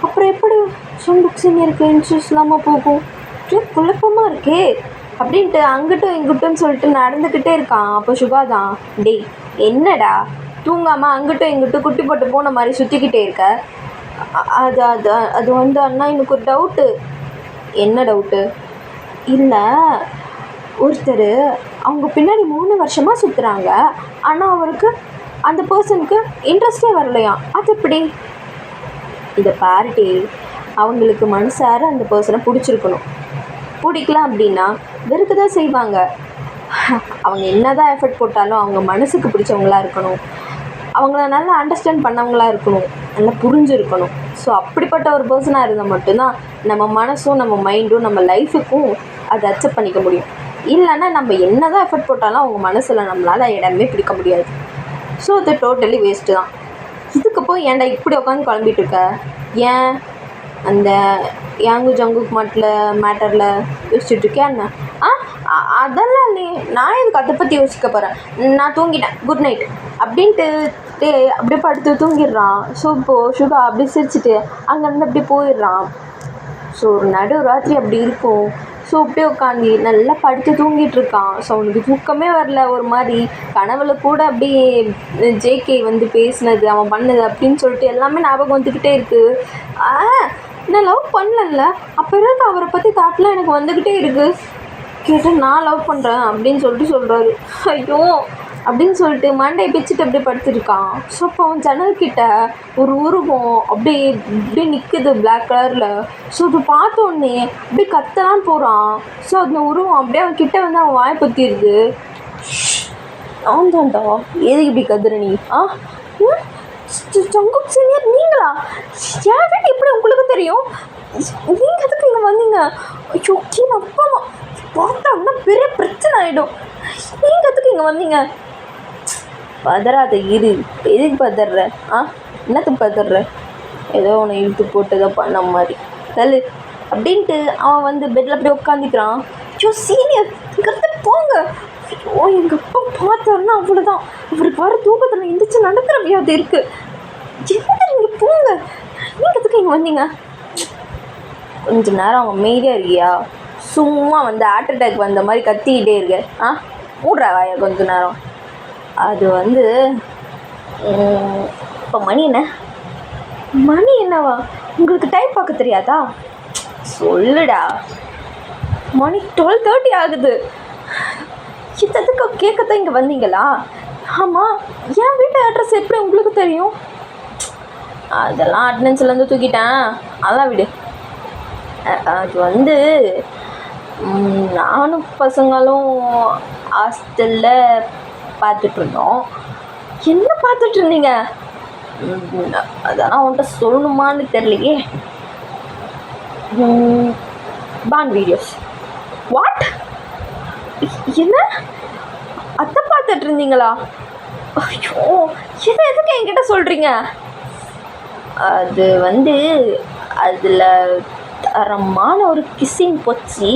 அப்புறம் எப்படி ஜங்குக் சீனியருக்கு இன்ட்ரெஸ்ட் இல்லாமல் போகும்? குழப்பமாக இருக்கே அப்படின்ட்டு அங்கிட்டும் இங்கிட்டும் சொல்லிட்டு நடந்துக்கிட்டே இருக்கான். அப்போ சுகா தான், டேய் என்னடா தூங்காமல் அங்கிட்டும் இங்கிட்டும் குட்டி போட்டு போன மாதிரி சுற்றிக்கிட்டே இருக்க? அது வந்து அண்ணா எனக்கு ஒரு டவுட்டு. என்ன டவுட்டு? இல்லை, ஒருத்தர் அவங்க பின்னாடி 3 வருஷமாக சுற்றுறாங்க, ஆனால் அவருக்கு அந்த பர்சனுக்கு இன்ட்ரெஸ்டே வரலையாம், அது எப்படி? இதை பாருட்டி, அவங்களுக்கு மனசார அந்த பர்சனை பிடிச்சிருக்கணும். பிடிக்கலாம் அப்படின்னா வெறுக்க தான் செய்வாங்க. அவங்க என்ன தான் எஃபர்ட் போட்டாலும் அவங்க மனசுக்கு பிடிச்சவங்களா இருக்கணும், அவங்கள நல்லா அண்டர்ஸ்டாண்ட் பண்ணவங்களா இருக்கணும், நல்லா புரிஞ்சுருக்கணும். ஸோ அப்படிப்பட்ட ஒரு பர்சனாக இருந்தால் மட்டும்தான் நம்ம மனசும் நம்ம மைண்டும் நம்ம லைஃபுக்கும் அதை அக்செப்ட் பண்ணிக்க முடியும். இல்லைன்னா நம்ம என்ன தான் எஃபர்ட் போட்டாலும் அவங்க மனசில் நம்மளால் இடமே பிடிக்க முடியாது. ஸோ அது டோட்டலி வேஸ்ட்டு தான். இதுக்கு போய் ஏன்டா இப்படி உட்காந்து குழம்பிட்டு இருக்க? ஏன் அந்த யாங்கு ஜங்குக் மேட்டரில் யோசிச்சுட்டு இருக்கியா என்ன? அதெல்லாம் இல்லையே, நான் எதுக்கு அதை பற்றி யோசிக்க போகிறேன், நான் தூங்கிட்டேன், குட் நைட் அப்படின்ட்டு அப்படியே படுத்து தூங்கிடுறான். ஸோ இப்போது சுகா அப்படி சிரிச்சுட்டு அங்கேருந்து அப்படியே போயிடுறான். ஸோ ஒரு நடு ராத்திரி அப்படி இருக்கும். ஸோ அப்படியே உட்காந்து நல்லா படுத்து தூங்கிட்டு இருக்கான். ஸோ அவனுக்கு தூக்கமே வரல. ஒரு மாதிரி கனவுல கூட அப்படியே ஜேகே வந்து பேசினது, அவன் பண்ணது அப்படின்னு சொல்லிட்டு எல்லாமே ஞாபகம் வந்துக்கிட்டே இருக்குது. நான் லவ் பண்ணல, அப்போ இருக்க அவரை பற்றி தாட்லாம் எனக்கு வந்துக்கிட்டே இருக்குது. கேட்டால் நான் லவ் பண்ணுறேன் அப்படின்னு சொல்கிறாரு. ஐயோ அப்படின்னு சொல்லிட்டு மண்டையை பிச்சுட்டு அப்படியே படுத்துருக்கான். ஸோ அப்போ அவன் ஜன்னல்கிட்ட ஒரு உருவம் அப்படியே நிற்குது பிளாக் கலரில். ஸோ அது பார்த்தோன்னே அப்படியே கத்தலாம் போகிறான். ஸோ அந்த உருவம் அப்படியே அவன் கிட்ட வந்து அவன் வாய் பற்றிடுது. அவன் தான்டா, எதுக்கு இப்படி கத்துற நீ? ஜங்குக் சீனியர் நீங்களா? என் வீட்டு எப்படி உங்களுக்கு தெரியும்? நீங்கள் எதுக்கு இங்கே வந்தீங்க? ஐயோ கீழே அப்பா அம்மா பார்த்தாங்கன்னா பெரிய பிரச்சனை ஆகிடும். நீங்கள் எதுக்கு இங்கே வந்தீங்க? பதறாத இரு. எதுக்கு பதற? என்னத்துக்கு பதற? ஏதோ உன்னை இழுத்து போட்டு ஏதோ பண்ண மாதிரி தள்ளு அப்படின்ட்டு அவன் வந்து பெட்டில் அப்படியே உட்காந்துக்கிறான். ஐயோ சீனியர் இங்கே போங்க. ஐயோ எங்கள் அப்பா பார்த்தாருன்னா அவ்வளோதான். அவருக்கு வர தூக்கத்தில் எந்திரிச்சு நடக்கிற வியாதி இருக்குது. எதுக்கு நீங்கள் போங்க. நீங்கள் எதுக்கு இங்கே வந்தீங்க? கொஞ்ச நேரம் அவங்க அமைதியாக இருக்கியா? சும்மா வந்து ஹார்ட் அட்டாக் வந்த மாதிரி கத்திக்கிட்டே இருக்க. மூடுறா வாயா கொஞ்ச நேரம். அது வந்து இப்போ மணி என்னவா? உங்களுக்கு டைம் பார்க்க தெரியாதா? சொல்லுடா. மணி 12:30 ஆகுது. இதற்கு கேட்கத்தான் இங்கே வந்தீங்களா? ஆமாம். என் வீட்டு அட்ரஸ் எப்படி உங்களுக்கு தெரியும்? அதெல்லாம் அட்டனன்ஸ்லேருந்து தூக்கிட்டேன், அதெல்லாம் விடு. அது வந்து நானும் பசங்களும் ஹாஸ்டலில் பார்த்துட்ருந்தோம். என்ன பார்த்துட்ருந்தீங்க? அதெல்லாம் உன்கிட்ட சொல்லணுமான்னு தெரியலையே. பான் வீடியோஸ். வாட்? என்ன? அதை பார்த்துட்டு இருந்தீங்களா? ஐயோ எதுக்கு என்கிட்ட சொல்கிறீங்க? அது வந்து அதில் தரமான ஒரு கிஸ்ஸிங் போச்சு.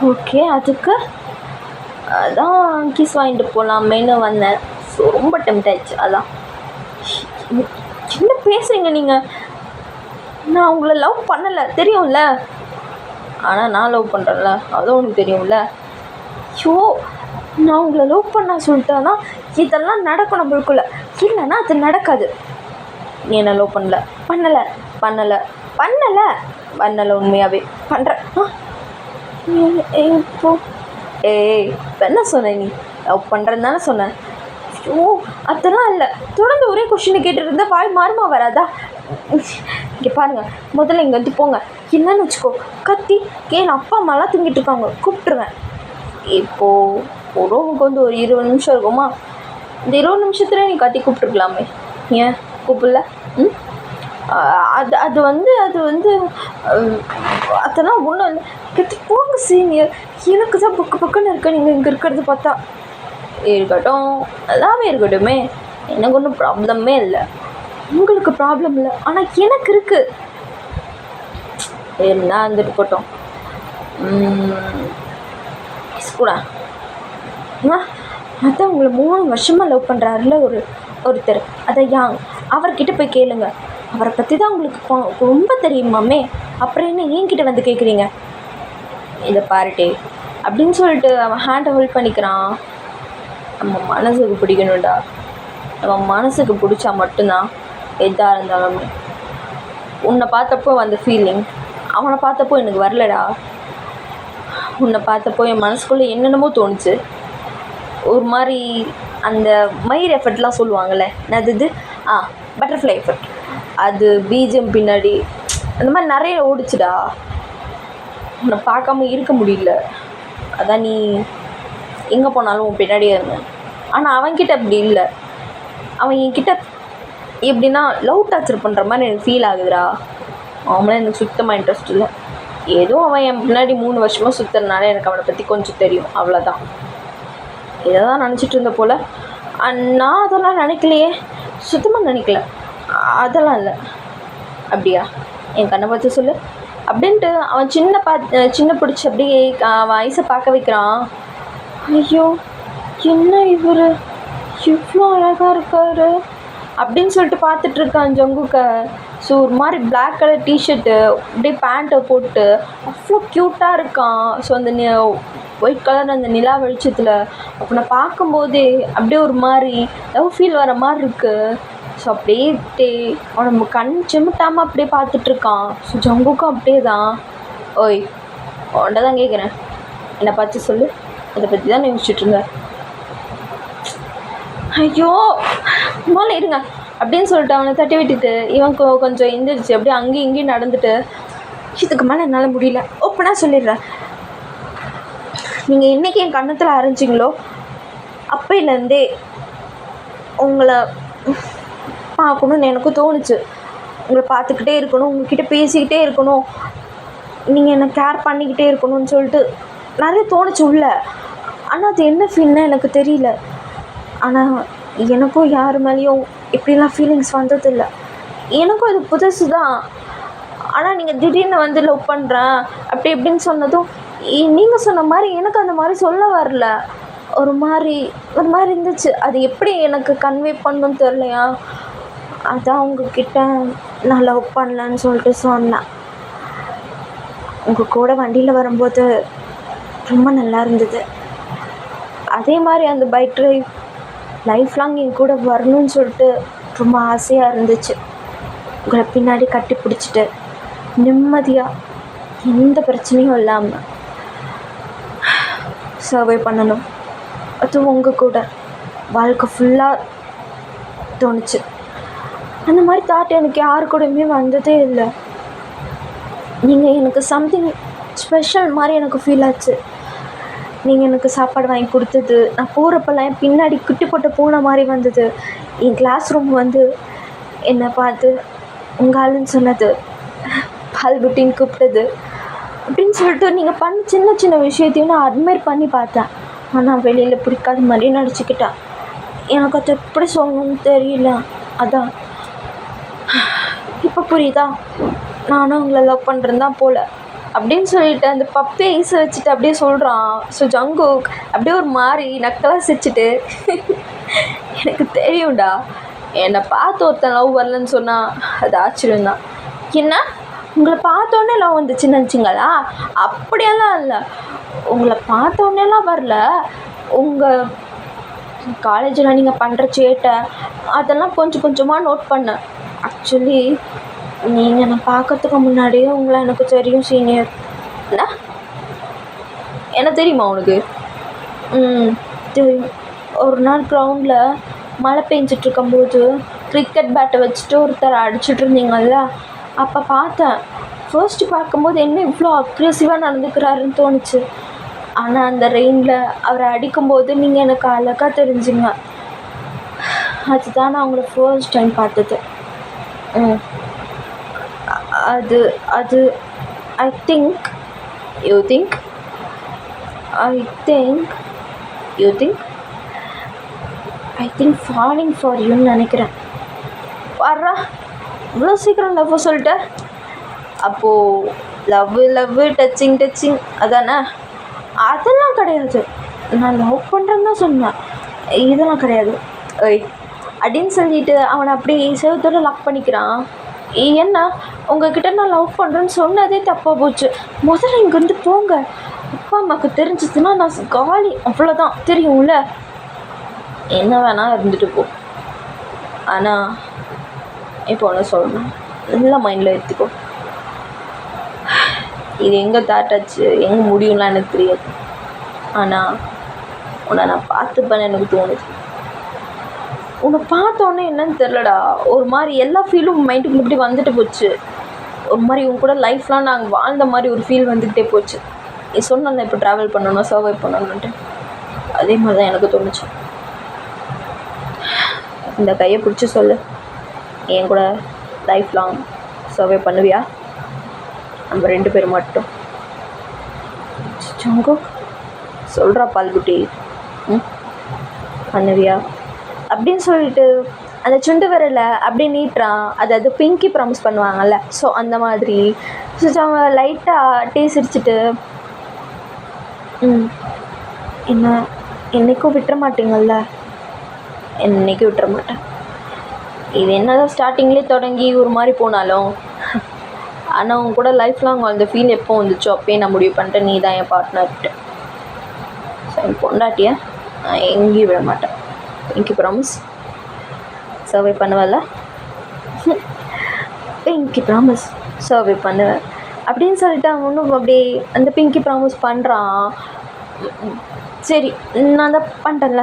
ஓகே, அதுக்கு அதான் கிஸ் வாங்கிட்டு போகலாமேன்னு வந்தேன். ஸோ ரொம்ப டெம்ட் ஆயிடுச்சு. அதான். என்ன பேசுகிறீங்க நீங்கள்? நான் உங்களை லவ் பண்ணலை தெரியும்ல. ஆனால் நான் லவ் பண்ணுறேன்ல, அதுவும் உனக்கு தெரியும்ல. ஐயோ நான் உங்களை லவ் பண்ண சொல்லிட்டேன்னா இதெல்லாம் நடக்கும் நம்மளுக்குள்ள, இல்லைன்னா அது நடக்காது. நீ என்ன லவ் பண்ணலை உண்மையாகவே பண்ணுறேன். இப்போ இப்போ என்ன சொன்ன? நீ லவ் பண்ணுறேன்னு தானே சொன்னேன். ஐயோ அதெல்லாம் இல்லை. தொடர்ந்து ஒரே கொஷினை கேட்டுட்டு இருந்தால் வாய் மாறுமா வராதா? இங்கே பாருங்கள், முதல்ல இங்கே வந்து போங்க. என்னன்னு வச்சுக்கோ கத்தி என் அப்பா அம்மாலாம் தூங்கிட்டு இருக்காங்க, கூப்பிட்டுருவேன். இப்போது ஒரு ரூமுக்கு வந்து ஒரு 20 நிமிஷம் இருக்குமா? இந்த 20 நிமிஷத்துல நீ கத்தி கூப்பிட்டுருக்கலாமே, ஏன் கூப்பிடல? அது வந்து அதெல்லாம் ஒன்றும் இல்லை. கத்தி போங்க சீனியர். எனக்கு தான் பக்குன்னு இருக்க நீங்கள் இங்கே இருக்கிறது பார்த்தா. இருக்கட்டும், நல்லாவே இருக்கட்டுமே, எனக்கு ஒன்றும் ப்ராப்ளமே இல்லை. உங்களுக்கு ப்ராப்ளம் இல்லை, ஆனால் எனக்கு இருக்குது. என்ன வந்துட்டு போட்டோம் கூட. அதான் உங்களை 3 வருஷமாக லவ் பண்ணுறாருல ஒருத்தர், அதை யாங், அவர்கிட்ட போய் கேளுங்க. அவரை பற்றி தான் உங்களுக்கு ரொம்ப தெரியுமாமே, அப்புறம் என்ன என்கிட்ட வந்து கேட்குறீங்க? இதை பாருட்டே அப்படின்னு சொல்லிட்டு அவன் ஹேண்டை ஹோல்ட் பண்ணிக்கிறான். நம்ம மனசுக்கு பிடிக்கணும்டா. நம்ம மனசுக்கு பிடிச்சா மட்டும்தான் எதாக இருந்தாலுமே. உன்னை பார்த்தப்போ அந்த ஃபீலிங் அவனை பார்த்தப்போ எனக்கு வரலடா. உன்னை பார்த்தப்போ என் மனசுக்குள்ளே என்னென்னமோ தோணுச்சு. ஒரு மாதிரி அந்த மயிர் எஃபெக்ட்லாம் சொல்லுவாங்கள்ல, என்னது பட்டர்ஃப்ளை எஃபெக்ட், அது பீஜம் பின்னாடி அந்த மாதிரி நிறைய ஓடிச்சுடா. உன்னை பார்க்காம இருக்க முடியல. அதான் நீ எங்கே போனாலும் உன் பின்னாடியே இருந்தேன். ஆனால் அவன்கிட்ட அப்படி இல்லை. அவன் என்கிட்ட எப்படின்னா லவ் டார்ச்சர் பண்ணுற மாதிரி எனக்கு ஃபீல் ஆகுதுடா. அவனால எனக்கு சுத்தமாக இன்ட்ரெஸ்ட் இல்லை. ஏதோ அவன் என் முன்னாடி 3 வருஷமாக சுற்றுறதுனால எனக்கு அவனை பற்றி கொஞ்சம் தெரியும், அவ்வளோதான். இதை தான் நினச்சிட்டு இருந்த போல். நான் அதெல்லாம் நினைக்கலையே, சுத்தமாக நினைக்கல. அதெல்லாம் இல்லை. அப்படியா? என் கண்ணை பார்த்து சொல்லு அப்படின்ட்டு அவன் சின்ன பிடிச்சி அப்படியே அவன் ஐஸை பார்க்க வைக்கிறான். ஐயோ என்ன இவர் இவ்வளோ அழகாக இருக்கார் அப்படின்னு சொல்லிட்டு பார்த்துட்ருக்கான் ஜங்குக்க. ஸோ ஒரு மாதிரி பிளாக் கலர் டிஷர்ட்டு அப்படியே பேண்ட்டை போட்டு அவ்வளோ க்யூட்டாக இருக்கான். ஸோ அந்த ஒயிட் கலர் அந்த நிலா வெளிச்சத்தில் அப்போ நான் பார்க்கும்போதே அப்படியே ஒரு மாதிரி லவ் ஃபீல் வர மாதிரி இருக்குது. ஸோ அப்படியே அவனை கண் சிமிட்டாமல் அப்படியே பார்த்துட்ருக்கான். ஸோ ஜங்குக்கும் அப்படியே தான். ஓய், உன்ட தான் கேட்குறேன், என்னை பார்த்து சொல்லு, அதை பற்றி தான் யோசிச்சுட்டு இருந்தேன். ஐயோ மேலே இருங்க அப்படின்னு சொல்லிட்டு அவனை தட்டி விட்டுட்டு இவன் கொஞ்சம் எந்திரிச்சு அப்படியே அங்கேயும் இங்கேயும் நடந்துட்டு, இதுக்கு மேலே என்னால் முடியல, ஓப்பனாக சொல்லிடுறேன், நீங்கள் என்றைக்கு என் கன்னத்தில் அரைஞ்சிங்களோ அப்பையிலேருந்தே உங்களை பார்க்கணுன்னு எனக்கும் தோணுச்சு. உங்களை பார்த்துக்கிட்டே இருக்கணும், உங்கள்கிட்ட பேசிக்கிட்டே இருக்கணும், நீங்கள் என்னை கேர் பண்ணிக்கிட்டே இருக்கணும்னு சொல்லிட்டு நிறைய தோணுச்சு உள்ள. ஆனால் அது என்ன ஃபீல்னு எனக்கு தெரியல. ஆனால் எனக்கும் யார் மேலேயும் இப்படிலாம் ஃபீலிங்ஸ் வந்ததில்லை. எனக்கும் அது புதுசு தான். ஆனால் நீங்கள் திடீர்னு வந்து லவ் பண்ணுறேன் அப்படி இப்படின்னு சொன்னதும் நீங்கள் சொன்ன மாதிரி எனக்கு அந்த மாதிரி சொல்ல வரல. ஒரு மாதிரி இருந்துச்சு. அது எப்படி எனக்கு கன்வே பண்ணணும்னு தெரியலையா, அதான் உங்ககிட்ட நான் லவ் பண்ணலன்னு சொல்லிட்டு சொன்னேன். உங்கள் கூட வண்டியில் வரும்போது ரொம்ப நல்லா இருந்தது. அதே மாதிரி அந்த பைக் ட்ரைவ் லைஃப் லாங் என் கூட வரணும்னு சொல்லிட்டு ரொம்ப ஆசையாக இருந்துச்சு. உங்களை பின்னாடி கட்டி பிடிச்சிட்டு நிம்மதியாக எந்த பிரச்சனையும் இல்லாமல் சர்வை பண்ணணும், அதுவும் உங்கள் கூட வாழ்க்கை ஃபுல்லாக தோணுச்சு. அந்த மாதிரி தாட் எனக்கு யாரு கூடயுமே வந்ததே இல்லை. நீங்கள் எனக்கு சம்திங் ஸ்பெஷல் மாதிரி எனக்கு ஃபீல் ஆச்சு. நீங்கள் எனக்கு சாப்பாடு வாங்கி கொடுத்தது, நான் போகிறப்பெல்லாம் என் பின்னாடி குட்டி போட்ட பூனை மாதிரி வந்தது, என் கிளாஸ் ரூம் வந்து என்னை பார்த்து உங்கள் ஆளுன்னு சொன்னது, பால்புட்டின்னு கூப்பிட்டது அப்படின்னு சொல்லிட்டு நீங்கள் பண்ண சின்ன சின்ன விஷயத்தையும் நான் அட்மையர் பண்ணி பார்த்தேன். ஆனால் வெளியில் பிடிக்காத மாதிரி நடிச்சுக்கிட்டேன். எனக்கு அது எப்படி சொல்லணும்னு தெரியல. அதான் இப்போ புரியுதா, நானும் உங்களை லவ் பண்ணுறேன் தான் போல் அப்படின்னு சொல்லிட்டு அந்த பப்பை ஐஸை வச்சுட்டு அப்படியே சொல்கிறான். ஸோ ஜங்கு அப்படியே ஒரு மாதிரி நக்கலாக சிரிச்சிட்டு, எனக்கு தெரியும்டா, என்னை பார்த்து ஒருத்தன் லவ் வரலன்னு சொன்னால் அது ஆச்சரியம்தான். என்ன உங்களை பார்த்தோன்னே லவ் வந்துச்சுன்னு நினச்சிங்களா? அப்படியெல்லாம் இல்லை, உங்களை பார்த்தோன்னேலாம் வரல. உங்கள் காலேஜில் நீங்கள் பண்ணுற சேட்டை அதெல்லாம் கொஞ்சம் கொஞ்சமாக நோட் பண்ணேன். ஆக்சுவலி நீங்கள் நான் பார்க்கறதுக்கு முன்னாடியே உங்களை எனக்கு தெரியும் சீனியர். என்ன தெரியுமா உனக்கு? தெரியும். ஒரு நாள் க்ரௌண்டில் மழை பெஞ்சிட்ருக்கும்போது கிரிக்கெட் பேட்டை வச்சுட்டு ஒருத்தர் அடிச்சுட்டு இருந்தீங்கல்ல, அப்போ பார்த்தேன். ஃபர்ஸ்ட்டு பார்க்கும்போது என்ன இவ்வளோ அக்ரெசிவாக நடந்துக்கிறாருன்னு தோணுச்சு. ஆனால் அந்த ரெயினில் அவரை அடிக்கும்போது நீங்கள் எனக்கு அழகாக தெரிஞ்சுங்க. அதுதான் நான் உங்களை ஃபர்ஸ்ட் டைம் பார்த்தது. அது அது I think you think falling for யூன்னு நினைக்கிறேன். வர்றா இவ்வளோ சீக்கிரம் லவ் சொல்லிட்டேன். அப்போது லவ் டச்சிங் அதானே? அதெல்லாம் கிடையாது, நான் லவ் பண்ணுறேன்னு தான் சொன்னேன், இதெல்லாம் கிடையாது. ஓய் அப்படின்னு சொல்லிட்டு அவனை அப்படி செவத்தோட லாக் பண்ணிக்கிறான். என்ன உங்ககிட்ட நான் லவ் பண்ணுறேன்னு சொன்னதே தப்பாக போச்சு. முதல்ல இங்கேருந்து போங்க. அப்பா அம்மாவுக்கு தெரிஞ்சிச்சுன்னா நான் காலி, அவ்வளோதான். தெரியும்ல, என்ன வேணால் இருந்துட்டு போ. ஆனால் இப்போ ஒன்று சொல்லணும், நல்லா மைண்டில் எடுத்துக்கோ. இது எங்கே தாட்டாச்சு, எங்கே முடியும்லாம் எனக்கு தெரியாது. ஆனால் உன்னை நான் பார்த்துப்பேன்னு எனக்கு தோணுது. உன்னை பார்த்தோன்னே என்னன்னு தெரிலடா, ஒரு மாதிரி எல்லா ஃபீலும் மைண்டுக்குள்ள இப்படி வந்துட்டு போச்சு. ஒரு மாதிரி உன் கூட லைஃப்லாம் நாங்கள் வாழ்ந்த மாதிரி ஒரு ஃபீல் வந்துக்கிட்டே போச்சு. நீ சொன்ன இப்போ ட்ராவல் பண்ணணும், சர்வை பண்ணணுன்ட்டு, அதே மாதிரி தான் எனக்கு தோணுச்சு. இந்த கையை பிடிச்சி சொல்லு, என் கூட லைஃப் லாங் சர்வை பண்ணுவியா? நம்ம 2 பேர் மட்டும். ஜங்கு சொல்கிறா பால்குட்டி, பண்ணுவியா அப்படின்னு சொல்லிட்டு அந்த சுண்டு விரலை அப்படியே நீட்டுறான். அதாவது பிங்கி ப்ராமிஸ் பண்ணுவாங்கல்ல, ஸோ அந்த மாதிரி. ஸோ அவங்க லைட்டாக சிரிச்சிட்டு, என்னைக்கும் விட்டுற மாட்டீங்கள்ல? என்றைக்கும் விட்டுற மாட்டேன். இது என்னதான் ஸ்டார்டிங்லேயே தொடங்கி ஒரு மாதிரி போனாலும், ஆனால் அவங்க கூட லைஃப் லாங் அந்த ஃபீல் எப்போ வந்துச்சோ அப்பயே நான் முடிவு பண்ணிட்டேன், நீ தான் என் பார்ட்னர்ட்டு. ஸோ என் பொண்டாட்டியை நான் எங்கேயும் விட மாட்டேன். Pinky promise. சர்வே பண்ணுவல? பிங்கி ப்ராமிஸ் சர்வே பண்ணுவேன் அப்படின்னு சொல்லிட்டு அவன் ஒன்றும் அப்படியே அந்த பிங்கி ப்ராமிஸ் பண்ணுறான். சரி நான் தான் பண்ணிட்டேன்ல,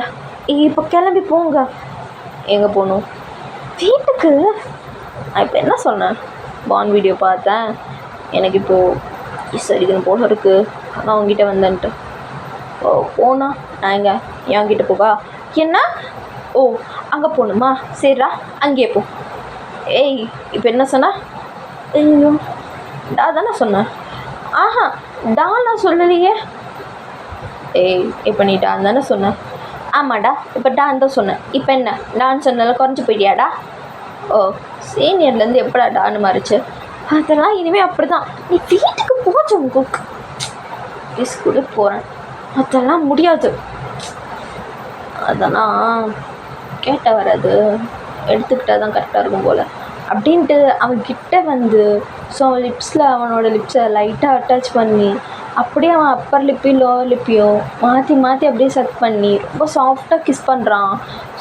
இப்போ கிளம்பி போங்க. எங்கே போகணும்? வீட்டுக்கு. நான் இப்போ என்ன சொன்னேன்? பான் வீடியோ பார்த்தேன், எனக்கு இப்போது சரிக்குன்னு போல இருக்குது, நான் உங்ககிட்ட வந்தேன்ட்டு. ஓ போனா நான் எங்கே என்கிட்ட போகா? என்ன? ஓ அங்கே போகணுமா? சரிடா அங்கேயே போ. ஏய் இப்போ என்ன சொன்ன? ஐயோ டா தானே சொன்னேன். ஆஹா டா நான் சொல்லலையே. ஏய் இப்போ நீ டான் தானே சொன்னேன். ஆமாடா இப்போ டான் தான் சொன்னேன். இப்போ என்ன டான் சொன்னால குறைஞ்சி போயிட்டியாடா? ஓ சீனியர்லேருந்து எப்படா டான்னு மாறிச்சு? அதெல்லாம் இனிமேல் அப்படி தான். நீ வீட்டுக்கு போச்சு உங்களுக்கு பீஸ் கூட போகிறேன். அதெல்லாம் முடியாது. அதெல்லாம் கேட்ட வராது, எடுத்துக்கிட்டா தான் கரெக்டாக இருக்கும் போல் அப்படின்ட்டு அவன்கிட்ட வந்து ஸோ அவன் லிப்ஸில் அவனோட லிப்ஸை லைட்டாக அட்டாச் பண்ணி அப்படியே அவன் அப்பர் லிப்பையும் லோவர் லிப்பையும் மாற்றி மாற்றி அப்படியே செட் பண்ணி ரொம்ப சாஃப்டாக கிஸ் பண்ணுறான்.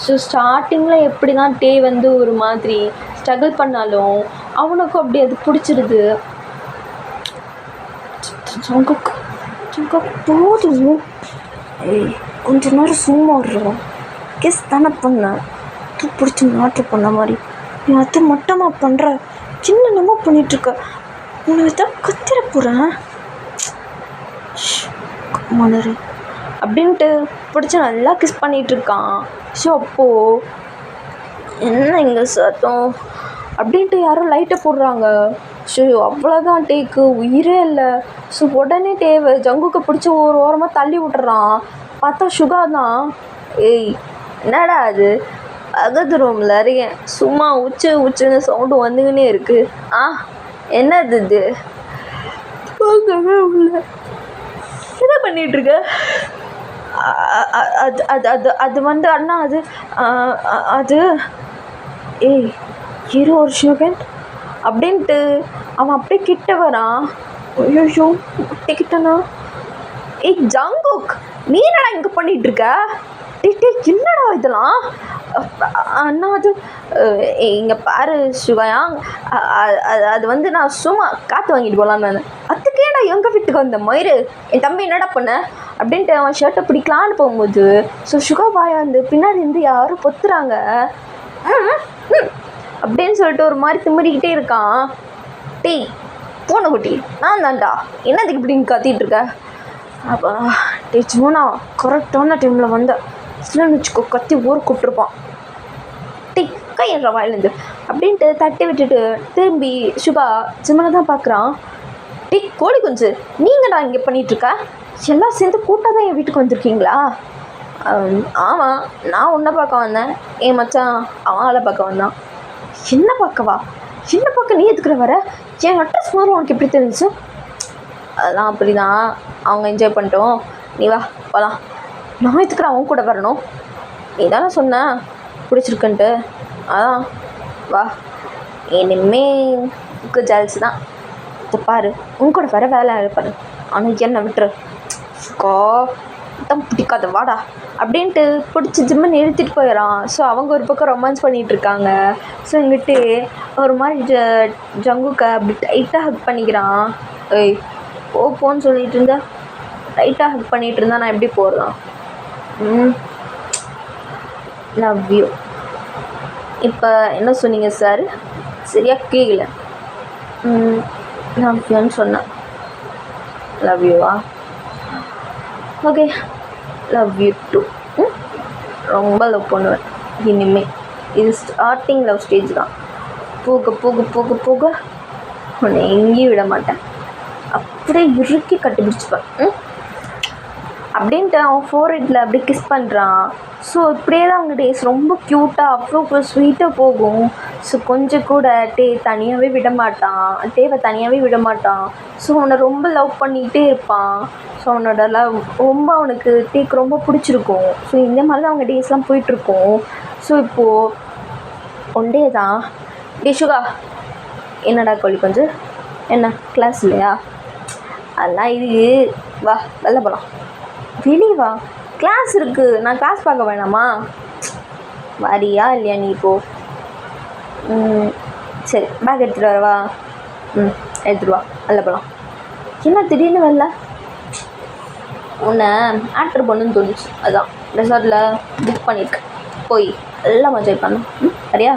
ஸோ ஸ்டார்டிங்கில் எப்படி தான் டே வந்து ஒரு மாதிரி ஸ்ட்ரகிள் பண்ணாலும் அவனுக்கும் அப்படி அது பிடிச்சிருது. போதும். ஏய் கொஞ்ச நேரம் சும்மா விடுறோம். கிஸ் தானே பண்ணேன், தூ பிடிச்சி மாற்று பண்ண மாதிரி நீ அது மட்டமா பண்ணுற. சின்ன நம்ம பண்ணிகிட்ருக்க, உன்னை தான் கத்திர போகிறேன் மலரு அப்படின்ட்டு பிடிச்சி நல்லா கிஸ் பண்ணிகிட்ருக்கான். ஸோ அப்போது என்ன இங்கே சத்தம் அப்படின்ட்டு யாரும் லைட்டை போடுறாங்க. ஸோ அவ்வளோதான், டேக்கு உயிரே இல்லை. ஸோ உடனே தேவை ஜங்குக்கு பிடிச்சி ஒரு ஓரமாக தள்ளி விட்டுறான். பார்த்தா சுகா தான். ஏய் என்னடா அது? அகது ரூமில் இருக்கேன், சும்மா உச்சுன்னு சவுண்டு வந்துக்கினே இருக்குது. என்னது இது? உள்ள என்ன பண்ணிகிட்ருக்க? அது அது அது அது வந்து அண்ணா அது அது ஏய் ஹீரோ ஒரு செகண்ட் அப்படின்ட்டு அவன் அப்படியே கிட்ட வரான். ஐயோ கிட்டனா? ஏய் ஜங்குக் நீ என்னடா இங்கே பண்ணிகிட்ருக்க? என்னடா இதெல்லாம்? அண்ணா அது இங்கே பாரு சுகாயா, அது வந்து நான் சும்மா காற்று வாங்கிட்டு போகலான்னு. அதுக்கேடா எங்கள் வீட்டுக்கு வந்த மயிறு என் தம்பி என்னடா பண்ண அப்படின்ட்டு அவன் ஷர்ட்டை பிடிக்கலான்னு போகும்போது ஸோ சுகா பாயா வந்து பின்னாடி இருந்து யாரும் பொத்துறாங்க அப்படின்னு சொல்லிட்டு ஒரு மாதிரி திமிரிக்கிட்டே இருக்கான். டேய் பூனைக்குட்டி நான் தான்டா, என்னதுக்கு இப்படின்னு கத்திட்டு இருக்க? அப்பா டே ஜோனா கரெக்டான டைமில் வந்தேன், இல்லைன்னு வச்சுக்கோ கத்தி ஊர் கூப்பிட்ருப்பான். டே கையிற வாயிலேருந்து அப்படின்ட்டு தட்டி விட்டுட்டு திரும்பி சுகா ஜிம்மனை தான் பார்க்குறான். டே கோழி குஞ்சு நீங்கடா இங்கே பண்ணிகிட்ருக்க? எல்லாம் சேர்ந்து கூட்டாக தான் என் வீட்டுக்கு வந்திருக்கீங்களா? ஆமாம் நான் உன்னை பார்க்க வந்தேன், என் மச்சான் அவன் ஆளை பார்க்க வந்தான். என்ன பார்க்கவா? என்ன பார்க்க நீ எதுக்குற வர? என் அட்ரஸ் மாதிரி உனக்கு எப்படி தெரிஞ்சு? அதெல்லாம் அப்படி தான், அவங்க என்ஜாய் பண்ணிட்டோம், நீ வா போகலாம். நான் எதுக்குற அவங்க கூட வரணும்? நீ தானே சொன்ன பிடிச்சிருக்குன்ட்டு, அதான் வா. இனிமே ஜாலிச்சு தான் பாரு, உங்க கூட வர வேலை இருப்பாரு. ஆனால் என்ன விட்டுரு தான் பிடிக்காத வாடா அப்படின்ட்டு பிடிச்சி ஜிம்மை நிறுத்திட்டு போயிடறான். ஸோ அவங்க ஒரு பக்கம் ரொமான்ஸ் பண்ணிகிட்ருக்காங்க. ஸோ இங்கிட்டு ஒரு மாதிரி ஜங்குக்க அப்படி டைட்டாக ஹக் பண்ணிக்கிறான். ஏய் போன்னு சொல்லிட்டு இருந்தா, டைட்டாக ஹக் பண்ணிகிட்டு இருந்தா நான் எப்படி போடுறான்? Love you. இப்போ என்ன சொன்னீங்க சார்? சரியாக கேட்கல. லவ் யூன்னு சொன்னேன். லவ் யூவா? Okay love you too. ரொம்ப லவ் பண்ணுவேன் இனிமே. இது ஸ்டார்டிங் லவ் ஸ்டேஜ் தான். போக போக போக போக உன்னை எங்கேயும் விட மாட்டேன், அப்படியே இறுக்கி கட்டிப்பிடிச்சிப்பேன் அப்படின்ட்டு அவன் ஃபோர்ஹெட்டில் அப்படியே கிஸ் பண்ணுறான். ஸோ இப்படியே தான் அவங்க டேஸ் ரொம்ப க்யூட்டாக அவ்வளோ ஸ்வீட்டாக போகும். ஸோ கொஞ்சம் கூட தனியாகவே விட மாட்டான், டேவை தனியாகவே விட மாட்டான். ஸோ அவனை ரொம்ப லவ் பண்ணிக்கிட்டே இருப்பான். ஸோ அவனோட லவ் ரொம்ப அவனுக்கு டேக்கு ரொம்ப பிடிச்சிருக்கும். ஸோ இந்த மாதிரி தான் அவங்க டேஸ்லாம் போயிட்டுருக்கோம். ஸோ இப்போது ஒன் டே தான். டே சுகா, என்னடா கோழி கொஞ்சம் என்ன கிளாஸ் இல்லையா? அதெல்லாம் இது, வா வெளில போகலாம். வெளியே வா, கிளாஸ் இருக்குது, நான் கிளாஸ் பார்க்க வேணாமா? வரியா இல்லையா நீ இப்போ? சரி, பேக் எடுத்துகிட்டு வரவா? எடுத்துகிட்டு வா, வெளில போகலாம். என்ன திடீர்னு வரல? உன்னை ஆக்டர் பண்ணுன்னு தோணுச்சு, அதான் ரெசார்ட்டில் புக் பண்ணியிருக்கேன், போய் எல்லாம் என்ஜாய் பண்ணணும். சரியா?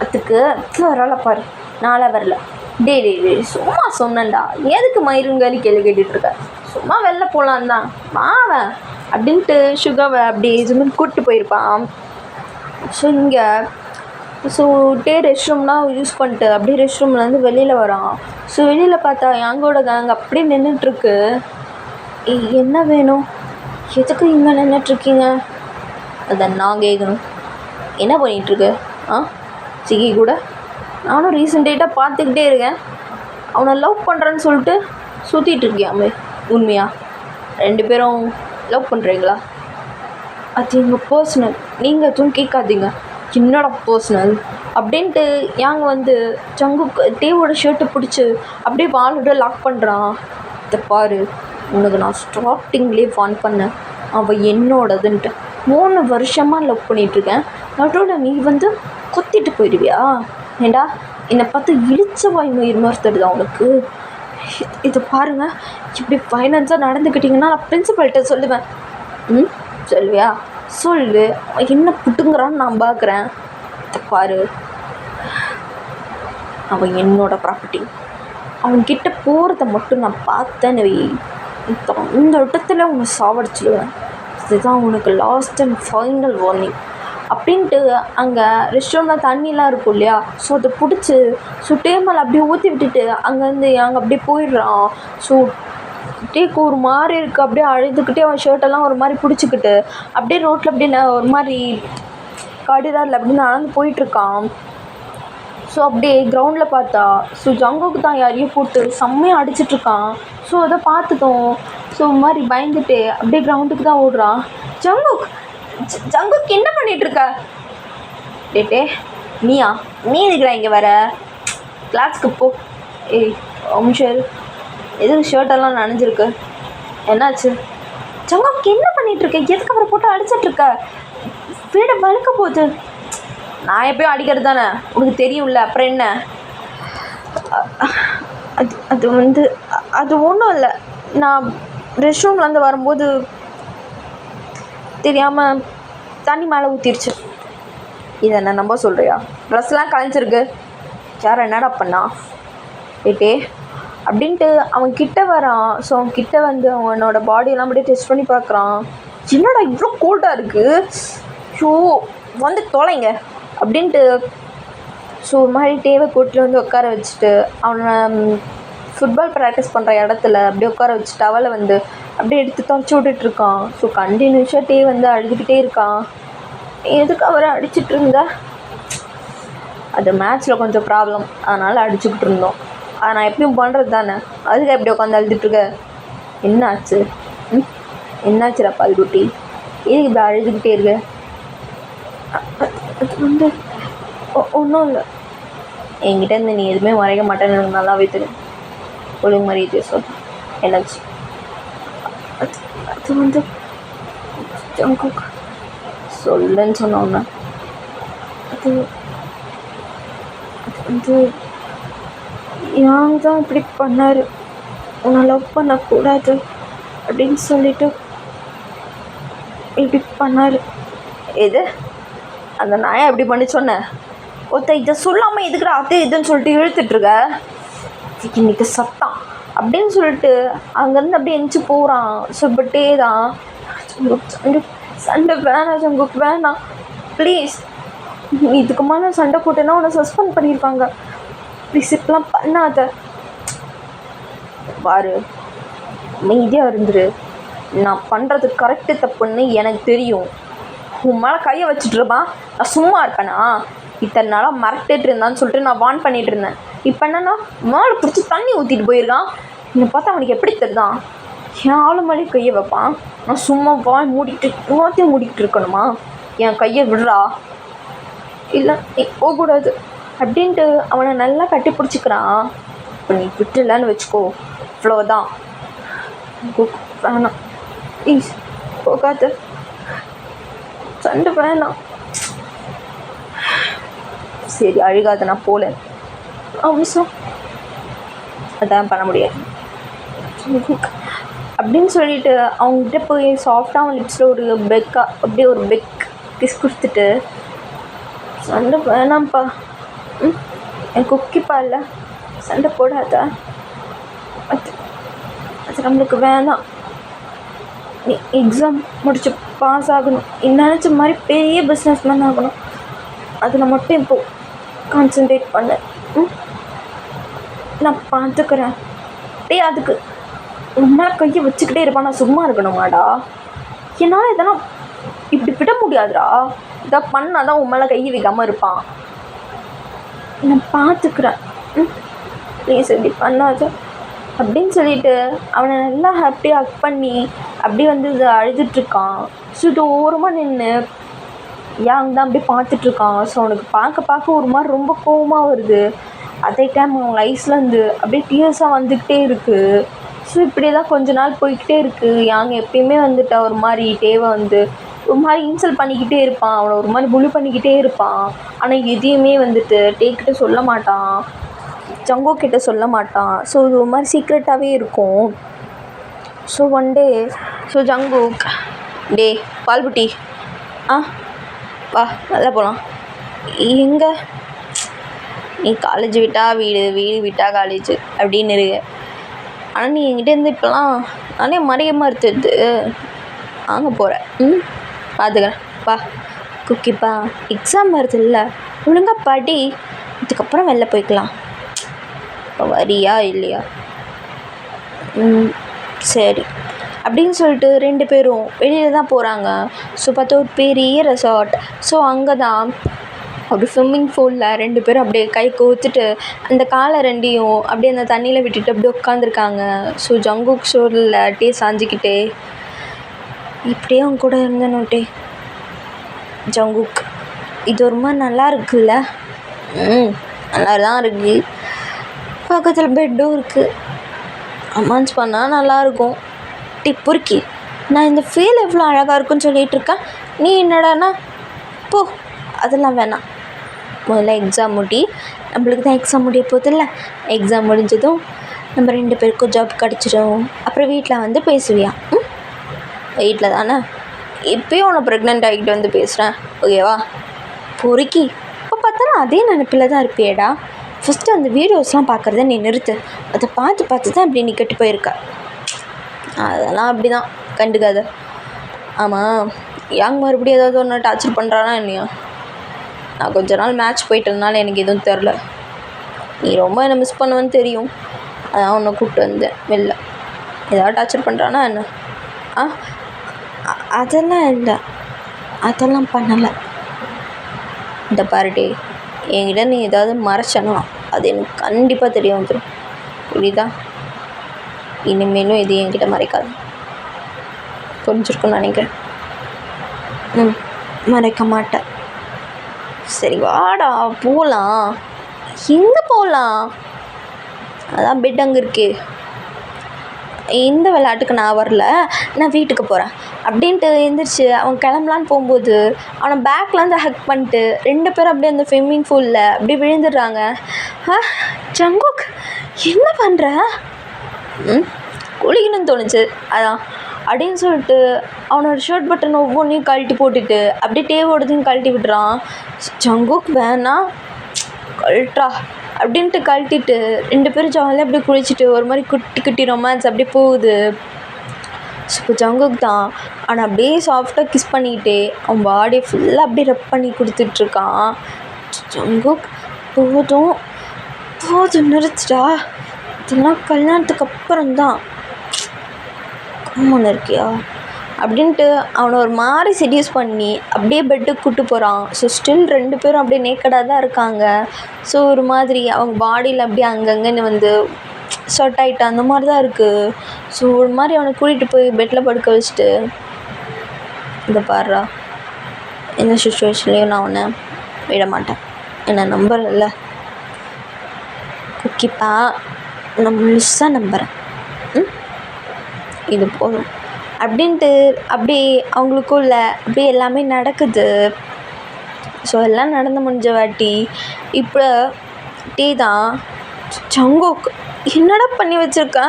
அதுக்கு வரல பாரு, நாளாக வரல. டே சும்மா சொன்னேன்டா, எதுக்கு மயிருங்கன்னு கேள்வி கேட்டுட்ருக்க? சும்மா வெளில போகலான் தான் வாவன் அப்படின்ட்டு சுகாவை அப்படி இதுமாதிரி கூப்பிட்டு போயிருப்பான். ஸோ இங்கே ரெஸ்ட் ரூம்லாம் யூஸ் பண்ணிட்டு அப்படியே ரெஸ்ட் ரூம்லேருந்து வெளியில் வரான். ஸோ வெளியில் பார்த்தா யாங்கோட கேங் அப்படியே நின்றுட்டுருக்கு. என்ன வேணும்? எதுக்கு இங்கே நின்றுட்டுருக்கீங்க? அதை நான் கேட்கணும். என்ன பண்ணிகிட்ருக்கு? சிகி கூட நானும் ரீசெண்ட் டேட்டாக பார்த்துக்கிட்டே இருக்கேன். அவனை லவ் பண்ணுறேன்னு சொல்லிட்டு சுற்றிட்டு இருக்கியாமே, உண்மையா? 2 பேரும் லவ் பண்ணுறீங்களா? அது எங்கள் பர்சனல், நீங்கள் எதுவும் கேட்காதீங்க. என்னோட பர்சனல் அப்படின்ட்டு யாங்க வந்து ஜங்குக் டேவோட ஷர்ட்டை பிடிச்சி அப்படியே வாலோட லாக் பண்ணுறான். இதை பாரு, உனக்கு நான் ஸ்டார்டிங்லேயே வார்ன் பண்ணேன், அவள் என்னோடதுன்ட்டு. 3 வருஷமாக லவ் பண்ணிகிட்ருக்கேன், நடுவில் நீ வந்து கொத்திட்டு போயிடுவியா? ஏண்டா என்னை பார்த்து இழிச்ச வாய் மயிர் மாதிரி தருதா உனக்கு? இதை பாருங்கள், இப்படி ஃபைனான்ஸாக நடந்துக்கிட்டிங்கன்னா நான் பிரின்சிபல்கிட்ட சொல்லுவேன். சொல்லுவியா? சொல்லு, என்ன புட்டுங்கிறான்னு நான் பார்க்குறேன். இதை பாரு, அவன் என்னோட ப்ராப்பர்ட்டி. அவன்கிட்ட போகிறத மட்டும் நான் பார்த்தேன்னு வை, இந்த இடத்துல உன்னை சாவடிச்சிடுவேன். இதுதான் உனக்கு லாஸ்ட் அண்ட் ஃபைனல் வார்னிங் அப்படின்ட்டு. அங்கே ரெஸ்ட் ரூமில் தண்ணிலாம் இருக்கும் இல்லையா? ஸோ அதை பிடிச்சி டேமல் அப்படியே ஊற்றி விட்டுட்டு அங்கேருந்து அங்கே அப்படியே போயிடுறான். ஸோ டேக்கு ஒரு மாதிரி இருக்குது, அப்படியே அழுதுகிட்டே அவன் ஷர்ட்டெல்லாம் ஒரு மாதிரி பிடிச்சிக்கிட்டு அப்படியே ரோட்டில் அப்படியே ஒரு மாதிரி காடிதாரில் அப்படின்னு நடந்து போயிட்டுருக்கான். ஸோ அப்படியே கிரவுண்டில் பார்த்தா ஜங்குக்கு தான் யாரையும் போட்டு செம்மையாக அடிச்சிட்ருக்கான். ஸோ அதை பார்த்துட்டோம். ஸோ மாதிரி பயந்துட்டு அப்படியே கிரவுண்டுக்கு தான் ஓடுறான். ஜங்குக்கு என்ன பண்ணிகிட்ருக்க? டேட்டே நீயா? நீ இருக்கிற இங்கே வர கிளாஸ்க்கு போ. அம்ஷர், எதுக்கு ஷர்ட்டெல்லாம் நனைஞ்சிருக்கு? என்னாச்சு? ஜங்குக்கு என்ன பண்ணிகிட்ருக்க? எதுக்கு அவரை போட்டு அடிச்சிட்ருக்க? வீடை வளர்க்க போகுது. நான் எப்பயும் அடிக்கிறது தானே, உனக்கு தெரியும்ல, அப்புறம் என்ன? அது வந்து அது ஒன்றும் இல்லை. நான் ரெஸ்ட் ரூம்லேருந்து வரும்போது தெரியாமல் தண்ணி மேலே ஊற்றிருச்சு. இதை என்ன நம்ப சொல்கிறியா? ட்ரெஸ்லாம் கலைஞ்சிருக்கு. யார் என்னடா பண்ணா? ஏட்டே அப்படின்ட்டு அவன் கிட்ட வரான். ஸோ அவன் கிட்ட வந்து அவனோட பாடியெல்லாம் அப்படியே டெஸ்ட் பண்ணி பார்க்குறான். என்னடா இவ்வளோ கோல்டாக இருக்குது? ஷோ வந்து தொலைங்க அப்படின்ட்டு. ஸோ ஒரு மாதிரி டேவை கூட்டில் வந்து உட்கார வச்சுட்டு அவனை ஃபுட்பால் ப்ராக்டிஸ் பண்ணுற இடத்துல அப்படியே உட்கார வச்சுட்டு அவளை வந்து அப்படியே எடுத்து துவைச்சி விட்டுட்ருக்கான். ஸோ கண்டினியூஸாக டே வந்து அழுதுகிட்டே இருக்கான். எதுக்கு அவரை அடிச்சுட்டு இருந்தா? அது மேட்ச்சில் கொஞ்சம் ப்ராப்ளம், அதனால் அடிச்சுக்கிட்டு இருந்தோம். அதை நான் எப்பயும் பண்ணுறது தானே, அதுக்கு எப்படி உட்காந்து அழுதுட்டுருக்க? என்னாச்சு? என்னாச்சுடா பால்குட்டி, எதுக்கு இப்படி அழுதுகிட்டே இருக்க? அது வந்து ஒன்றும் இல்லை. என்கிட்ட இருந்து நீ எதுவுமே மறைக்க மாட்டேன்னு எனக்கு நல்லாவே தெரியும். ஒழுங்கு மாதிரியே சொல். என்னாச்சு? அது வந்து ஜங்குக் சொல்லுன்னு சொன்னோன்னா அது வந்து யாங்க தான் இப்படி பண்ணார், உன்னை லவ் பண்ணக்கூடாது அப்படின்னு சொல்லிட்டு இப்படி பண்ணார். எது அந்த நாயை எப்படி பண்ணி சொன்னேன்? இதை சொல்லாமல் எதுக்குடா அது இதுன்னு சொல்லிட்டு இழுத்துட்ருக்க? இன்னைக்கு சத்தான் அப்படின்னு சொல்லிட்டு அங்கேருந்து அப்படியே எந்திச்சு போகிறான். சொல்லிட்டே தான், சண்டை வேணாம் ஜங்குக், வேணாம் ப்ளீஸ். இதுக்கு மேலே சண்டை போட்டேன்னா உன்னை சஸ்பெண்ட் பண்ணியிருப்பாங்க, ப்ளீஸ் இப்பெல்லாம் பண்ணாத. பாரு, அமைதியாக இருந்துரு. நான் பண்ணுறது கரெக்டு தப்புன்னு எனக்கு தெரியும். உன் மேலே கையை வச்சுட்ருப்பான், நான் சும்மா இருப்பேனா? இத்தனை நாளாக மறக்கிட்டு இருந்தான்னு சொல்லிட்டு நான் வார்ன் பண்ணிகிட்டு இருந்தேன். இப்போ என்னன்னா மேலே பிடிச்சி தண்ணி ஊற்றிட்டு போயிருக்கான். என்னை பார்த்தா அவனுக்கு எப்படி தெரியுதான்? என் ஆளு மேலே கையை வைப்பான். நான் சும்மா வாய் மூடிக்கிட்டு மூடிக்கிட்டு இருக்கணுமா? என் கையை விடுறா. இல்லை நீ போகக்கூடாது அப்படின்ட்டு அவனை நல்லா கட்டி பிடிச்சிக்கிறான். இப்போ நீ விட்டுலன்னு வச்சுக்கோ, இவ்வளோதான். வேணாம் ப்ளீஸ் போகாத, சண்டை வேணாம். சரி அழுகாத, நான் போகல அவசரம், அதான் பண்ண முடியாது அப்படின்னு சொல்லிட்டு அவங்ககிட்ட போய் சாஃப்டாக அவன் லிப்ஸில் ஒரு அப்படியே ஒரு பெக் கிஸ் கொடுத்துட்டு, சண்டை வேணாம்ப்பா, என் குக்கிப்பா இல்லை, சண்டை போடாத, அது நம்மளுக்கு வேணாம், நீ எக்ஸாம் முடிச்சு பாஸ் ஆகணும், நீ நினச்ச மாதிரி பெரிய பிஸ்னஸ் மேன் ஆகணும், அதில் மட்டும் இப்போ கான்சன்ட்ரேட் பண்ண, நான் பார்த்துக்கிறேன். அதுக்கு ரொம்ப கையை வச்சுக்கிட்டே இருப்பான், நான் சும்மா இருக்கணுமாடா? என்னால் இதெல்லாம் இப்படி விட முடியாதுடா, இதை பண்ணால் தான் உன் மேலே கையை வைக்காமல் இருப்பான். நான் பார்த்துக்கிறேன், ப்ளீஸ் இப்படி பண்ணாத அப்படின்னு சொல்லிட்டு அவனை நல்லா ஹாப்பியாக ஹக் பண்ணி அப்படியே வந்து இதை அழுதுட்ருக்கான். ஸோ இது ஓரமாக நின்று யாங் தான் அப்படியே பார்த்துட்ருக்கான். ஸோ அவனுக்கு பார்க்க ஒரு மாதிரி ரொம்ப கோவமாக வருது. அதே டைம் அவங்க ஐஸ்லேருந்து அப்படியே டியர்ஸாக வந்துக்கிட்டே இருக்குது. ஸோ இப்படியே தான் கொஞ்ச நாள் போய்கிட்டே இருக்குது. யாங் எப்பயுமே வந்துட்டு ஒரு மாதிரி டேவை வந்து ஒரு மாதிரி இன்சல்ட் பண்ணிக்கிட்டே இருப்பான், அவனை ஒரு மாதிரி புலி பண்ணிக்கிட்டே இருப்பான். ஆனால் எதையுமே வந்துட்டு டேக்கிட்ட சொல்ல மாட்டான், ஜங்கோ கிட்ட சொல்ல மாட்டான். ஸோ இது ஒரு மாதிரி சீக்ரெட்டாகவே இருக்கும். ஸோ ஒன் டே ஜங்குக், டே பால்புட்டி, வா நல்லா போகலாம். எங்கே? நீ காலேஜ் விட்டால் வீடு, வீடு விட்டால் காலேஜ் அப்படின்னு இருக்கு. ஆனால் நீ என்கிட்ட இருந்து இப்போலாம் நானே மறைய மறுத்துது வாங்க போகிறேன், பார்த்துக்கிறேன், வா குக்கிப்பா, எக்ஸாம் வருது இல்லை, ஒழுங்காக படி, இதுக்கப்புறம் வெளில போய்க்கலாம், இப்போ வரியா இல்லையா? சரி அப்படின்னு சொல்லிட்டு 2 பேரும் வெளியில் தான் போகிறாங்க. ஸோ பார்த்தா ஒரு பெரிய ரெசார்ட். ஸோ அங்கே தான் அப்படி ஸ்விம்மிங் பூலில் 2 பேரும் அப்படியே கை கோத்துட்டு அந்த காலை 2ஐயும் அப்படியே அந்த தண்ணியில் விட்டுட்டு அப்படியே உட்காந்துருக்காங்க. ஸோ ஜங்குக் ஷோரில் டே சாஞ்சிக்கிட்டே, இப்படியே அவங்க கூட இருந்தனோட்டே ஜங்குக், இது ஒரு மாதிரி நல்லா இருக்குல்ல? நல்லா தான் இருக்குது, பக்கத்தில் பெட்டும் இருக்குது, அம்மான்ஸ் பண்ணால் நல்லாயிருக்கும். பொறுக்கி, நான் இந்த ஃபீல் எவ்வளோ அழகாக இருக்குன்னு சொல்லிகிட்டு இருக்கேன், நீ என்னடானா போ, அதெல்லாம் வேணாம், முதல்ல எக்ஸாம் முடி, நம்மளுக்கு தான் எக்ஸாம் முடிய போதில்ல, எக்ஸாம் முடிஞ்சதும் நம்ம 2 பேருக்கும் ஜாப் கிடச்சிடும், அப்புறம் வீட்டில் வந்து பேசுவியா? வீட்டில் தானே, இப்போயும் உன்னை ப்ரெக்னென்ட் ஆகிட்டு வந்து பேசுகிறேன், ஓகேவா? பொறுக்கி, இப்போ பார்த்தாலும் அதே நினைப்பில் தான் இருப்பியேடா. ஃபஸ்ட்டு அந்த வீடியோஸ்லாம் பார்க்குறத நீ நிறுத்து, அதை பார்த்து தான் இப்படி நீ கெட்டு போயிருக்க, அதெல்லாம் அப்படி தான், கண்டுக்காத. ஆமாம், யாங் மறுபடியும் ஏதாவது ஒன்று டார்ச்சர் பண்ணுறானா இல்லையா? நான் கொஞ்ச நாள் மேட்ச் போயிட்டதுனால எனக்கு எதுவும் தெரில, நீ ரொம்ப என்னை மிஸ் பண்ணுவேன்னு தெரியும், அதான் உன்னை கூப்பிட்டு வந்தேன் வெளில. ஏதாவது டார்ச்சர் பண்ணுறானா என்ன? அதெல்லாம் இல்லை, அதெல்லாம் பண்ணலை. இந்த பாருடே, என்கிட்ட நீ ஏதாவது மறைச்சனா அது எனக்கு கண்டிப்பாக தெரிய வந்துடும், புரியுதா? இனிமேலும் எதையும் என்கிட்ட மறைக்காது, புரிஞ்சிருக்குன்னு நினைக்கிறேன். மறைக்க மாட்டேன். சரி வாடா போகலாம். எங்கே போகலாம்? அதான் பெட் அங்கே இருக்கே, இந்த விளையாட்டுக்கு நான் வரல, நான் வீட்டுக்கு போகிறேன் அப்படின்ட்டு எழுந்திரிச்சு அவன் கிளம்பலான்னு போகும்போது அவனை பேக்லேருந்து ஹக் பண்ணிட்டு 2 பேரும் அப்படியே அந்த ஸ்விம்மிங் பூலில் அப்படியே விழுந்துடுறாங்க. ஜங்குக் என்ன பண்ணுற? குளிக்கணும்னு தோணுச்சு அதான் அப்படின்னு சொல்லிட்டு அவனோட ஷர்ட் பட்டன் ஒவ்வொன்றையும் கழட்டி போட்டுட்டு அப்படியே டேவோடதையும் கழட்டி விட்டுறான். ஜங்குக் வேணாம் கழட்டா அப்படின்ட்டு கழட்டிட்டு 2 பேரும் ஜாலியாக அப்படியே குளிச்சுட்டு ஒரு மாதிரி குட்டி ரொமான்ஸ் அப்படியே போகுது. ஸோ இப்போ ஜங்குக் தான், ஆனால் அப்படியே சாஃப்டாக கிஸ் பண்ணிக்கிட்டே அவன் பாடியை ஃபுல்லாக அப்படியே ரப் பண்ணி கொடுத்துட்ருக்கான். ஜங்குக் போதும் நிறுத்துடா, இதெல்லாம் கல்யாணத்துக்கு அப்புறம்தான், கம்மன் இருக்கியா அப்படின்ட்டு அவனை ஒரு மாதிரி செடியூஸ் பண்ணி அப்படியே பெட்டுக்கு கூப்பிட்டு போகிறான். ஸோ ஸ்டில் 2 பேரும் அப்படியே நேக்கடாக தான் இருக்காங்க. ஸோ ஒரு மாதிரி அவங்க பாடியில் அப்படியே அங்கங்கன்னு வந்து ஷர்ட் ஆகிட்டு அந்த மாதிரி தான் இருக்குது. ஸோ ஒரு மாதிரி அவனை கூட்டிகிட்டு போய் பெட்டில் படுக்க வச்சுட்டு, இதை பாடுறா, எந்த சுச்சுவேஷன்லேயும் நான் அவனை விட மாட்டேன். என்னை நம்புறல்ல குக்கிப்பா, நான் முழுசாக நம்புகிறேன். இது போதும் அப்படின்ட்டு அப்படி அவங்களுக்குள்ள அப்படி எல்லாமே நடக்குது. ஸோ எல்லாம் நடந்து முடிஞ்ச வாட்டி இப்போ டீ தான். ஜங்குக், என்னடா பண்ணி வச்சுருக்க?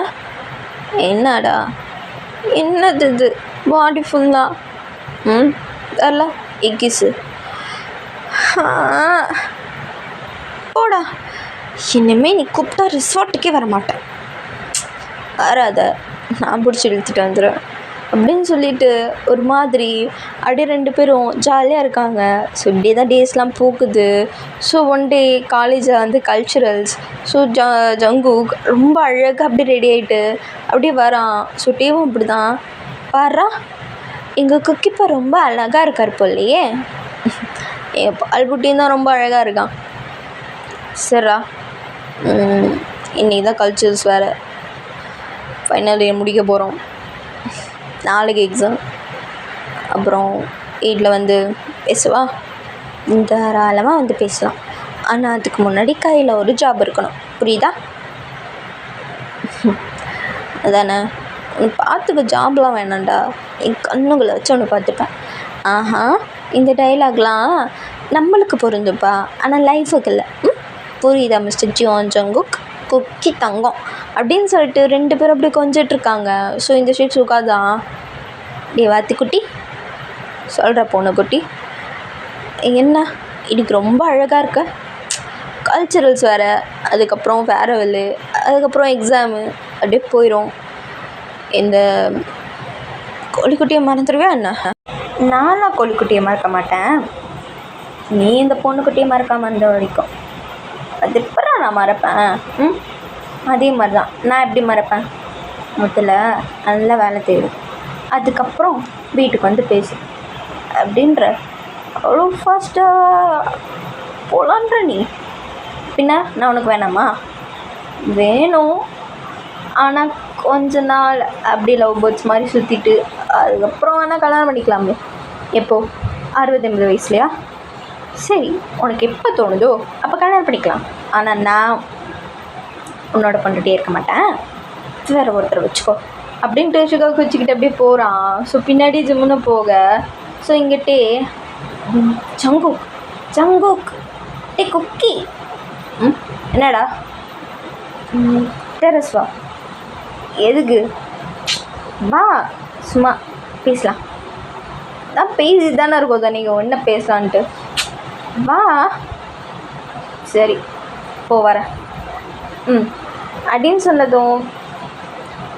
என்னடா என்னது இது பாடி ஃபுல்லாக தெரில எக்கிஸு போடா. இனிமேல் நீ கூப்பிட்டா ரிசார்ட்டுக்கே வரமாட்டேன். வராத, நான் பிடிச்சி இழுத்துட்டு வந்துடுவேன் அப்படின்னு சொல்லிட்டு ஒரு மாதிரி அப்படியே 2 பேரும் ஜாலியாக இருக்காங்க. ஸோ இப்படியே தான் டேஸ்லாம் போகுது. ஸோ ஒன் டே காலேஜில் வந்து கல்ச்சுரல்ஸ். ஸோ ஜங்குக் ரொம்ப அழகாக அப்படியே ரெடி ஆகிட்டு அப்படியே வரான். ஸோ டீவும் அப்படி தான் வர்றான். எங்கள் குக்கிப்பா ரொம்ப அழகாக இருக்கார் போல்லையே. என் பால்புட்டியும் தான் ரொம்ப அழகாக இருக்கான். சரிடா, இன்றைக்கி தான் கல்ச்சுரல்ஸ் வேறு, ஃபைனல் இயர் முடிக்க போகிறோம், நாளைக்கு எக்ஸாம். அப்புறம் 8ல் வந்து பேசுவா, தாராளமாக வந்து பேசலாம். ஆனால் அதுக்கு முன்னாடி கையில் ஒரு ஜாப் இருக்கணும், புரியுதா? அதானே, பார்த்துக்க, ஜாப்லாம் வேணாண்டா, என் கண்ணுகளை வச்சு ஒன்று பார்த்துப்பேன். ஆஹா, இந்த டைலாக்லாம் நம்மளுக்கு பொருந்துப்பா, ஆனால் லைஃபுக்கு இல்லை. புரியுதா மிஸ்டர் ஜங்குக்? குக்கி தங்கம் அப்படின்னு சொல்லிட்டு 2 பேரும் அப்படி கொஞ்சிட்ருக்காங்க. ஸோ இந்த ஷேட் சுகாதான், வாத்தி குட்டி சொல்கிற பொண்ணு குட்டி, என்ன இன்னைக்கு ரொம்ப அழகாக இருக்க, கல்ச்சுரல்ஸ் வேறு, அதுக்கப்புறம் ஃபேர்வெல்லு, அதுக்கப்புறம் எக்ஸாமு, அப்படியே போயிடும். இந்த கோழிக்குட்டியை மறந்துடுவியா என்ன? நானாக கோழிக்குட்டியை மறக்க மாட்டேன், நீ இந்த பொண்ணுக்குட்டியை மறக்காமல் இருந்த வரைக்கும். அது எப்படா நான் மறப்பேன்? அதே மாதிரி தான் நான் எப்படி மறப்பேன்? முதல்ல நல்ல வேலை தேடும், அதுக்கப்புறம் வீட்டுக்கு வந்து பேசு அப்படின்ற. அவ்வளோ ஃபாஸ்ட்டாக போகலான்ற நீ? பின்ன நான் உனக்கு வேணாமா? வேணும், ஆனால் கொஞ்ச நாள் அப்படி லவ் பேர்ட்ஸ் மாதிரி சுற்றிட்டு அதுக்கப்புறம் வேணால் கல்யாணம் பண்ணிக்கலாமே. எப்போது? 60-80 வயசுலையா? சரி, உனக்கு எப்போ தோணுதோ அப்போ கல்யாணம் பண்ணிக்கலாம். ஆனால் நான் உன்னோட பண்ணிட்டே இருக்க மாட்டேன், வேறு ஒருத்தரை வச்சுக்கோ அப்படின்ட்டு சுகாவுக்கு வச்சுக்கிட்டு அப்படியே போகிறான். ஸோ பின்னாடி ஜிம்முன்னு போக, ஸோ இங்கிட்டே ஜங்குக் ஜங்குக் டே குக்கி, என்னடா டெரஸ் வா. எதுக்கு? வா, சும்மா பேசலாம். நான் பேசி தானே இருக்கோம், நீங்கள் என்ன பேசலான்ட்டு. வா. சரி போ, வரேன். அப்படின்னு சொன்னதும்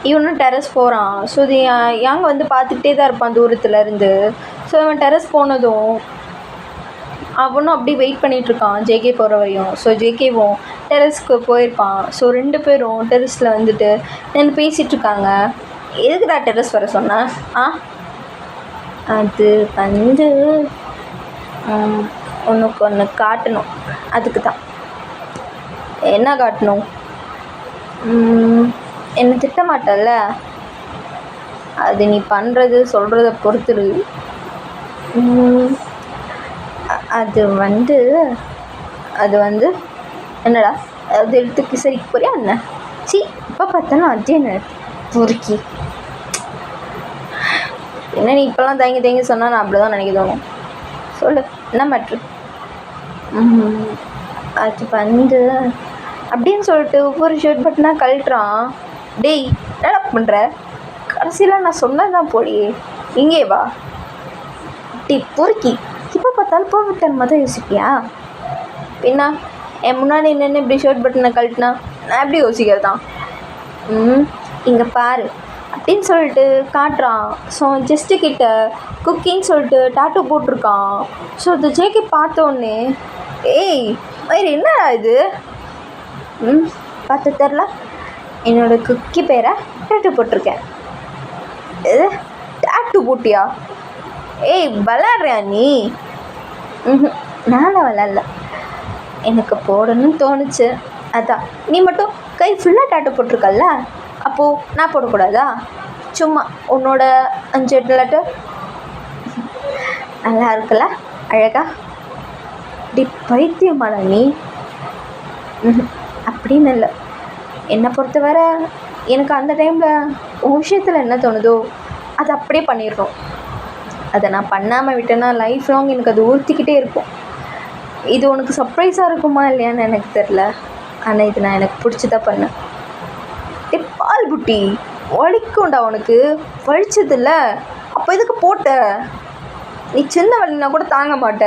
இவனும் டெரஸ் போகிறான். ஸோ இது யாங்க வந்து பார்த்துக்கிட்டே தான் இருப்பான் தூரத்தில் இருந்து. ஸோ இவன் டெரஸ் போனதும் அவனும் அப்படி வெயிட் பண்ணிகிட்ருக்கான் ஜேகே போகிற வரையும். ஸோ ஜேகேவும் டெரஸ்க்கு போயிருப்பான். ஸோ 2 பேரும் டெரஸில் வந்துட்டு நின்று பேசிகிட்ருக்காங்க. எதுக்குடா டெரஸ் வர சொன்னேன்? அது வந்து உனக்கு ஒன்று காட்டணும், அதுக்கு தான். என்ன காட்டணும்? என்னை திட்ட மாட்டல்ல, அது நீ பண்ணுறது சொல்கிறத பொறுத்துரு. அது வந்து என்னடா, அது எடுத்துக்கு சரிக்கு போறியா என்ன? இப்போ பார்த்தாலும் அது என்ன பொறுக்கி என்ன? நீ இப்போல்லாம் தேங்கி சொன்னால் நான் அப்படி தான் நினைக்க தோணும். சொல்லு, என்ன மேட்ரு? அது வந்து அப்படின்னு சொல்லிட்டு ஒவ்வொரு ஷர்ட் பட்டனாக கழட்டுறான். டேய், என்னடா பண்ணுற? கடைசியில் நான் சொன்னதான் போடி, இங்கே வா. டே பொறுக்கி, இப்போ பார்த்தாலும் போவித்தன்மை தான் யோசிப்பியா? பின்னா என் முன்னாடி நின்று இப்படி ஷர்ட் பட்டனை கழட்டினா நான் எப்படி யோசிக்கிறதான்? இங்கே பாரு அப்படின்னு சொல்லிட்டு காட்டுறான். ஸோ ஜஸ்ட்டு கிட்ட குக்கின்னு சொல்லிட்டு டாட்டூ போட்டிருக்கான். ஸோ அது ஜேகே பார்த்தோன்னே, ஏய் மயிறு என்னடா இது? பார்த்து தெரில, என்னோடய குக்கி பேரை டாட்டூ போட்டிருக்கேன். இது டாட்டூ போட்டியா? ஏய் விளாட்றியா நீ? நானும் விளாட்ல, எனக்கு போடணும்னு தோணுச்சு, அதான். நீ மட்டும் கை ஃபுல்லாக டாட்டூ போட்டிருக்கல்ல, அப்போது நான் போடக்கூடாதா? சும்மா உன்னோட 5-8 லெட்டர் நல்லா இருக்குல்ல, அழகா. டே பைத்தியமாடா நீ? அப்படின்னு இல்லை. என்னை பொறுத்தவரை எனக்கு அந்த டைமில் உன் விஷயத்தில் என்ன தோணுதோ அதை அப்படியே பண்ணிடுறோம். அதை நான் பண்ணாமல் விட்டேன்னா லைஃப் லாங் எனக்கு அது உறுத்திக்கிட்டே இருக்கும். இது உனக்கு சர்ப்ரைஸாக இருக்குமா இல்லையான்னு எனக்கு தெரில. ஆனால் இது நான் எனக்கு பிடிச்சதான் பண்ணேன். பால் புட்டி வலிக்கும்டா உனக்கு. வலிச்சதில்ல அப்போ எதுக்கு போட்ட? நீ சின்ன வலினா கூட தாங்க மாட்ட.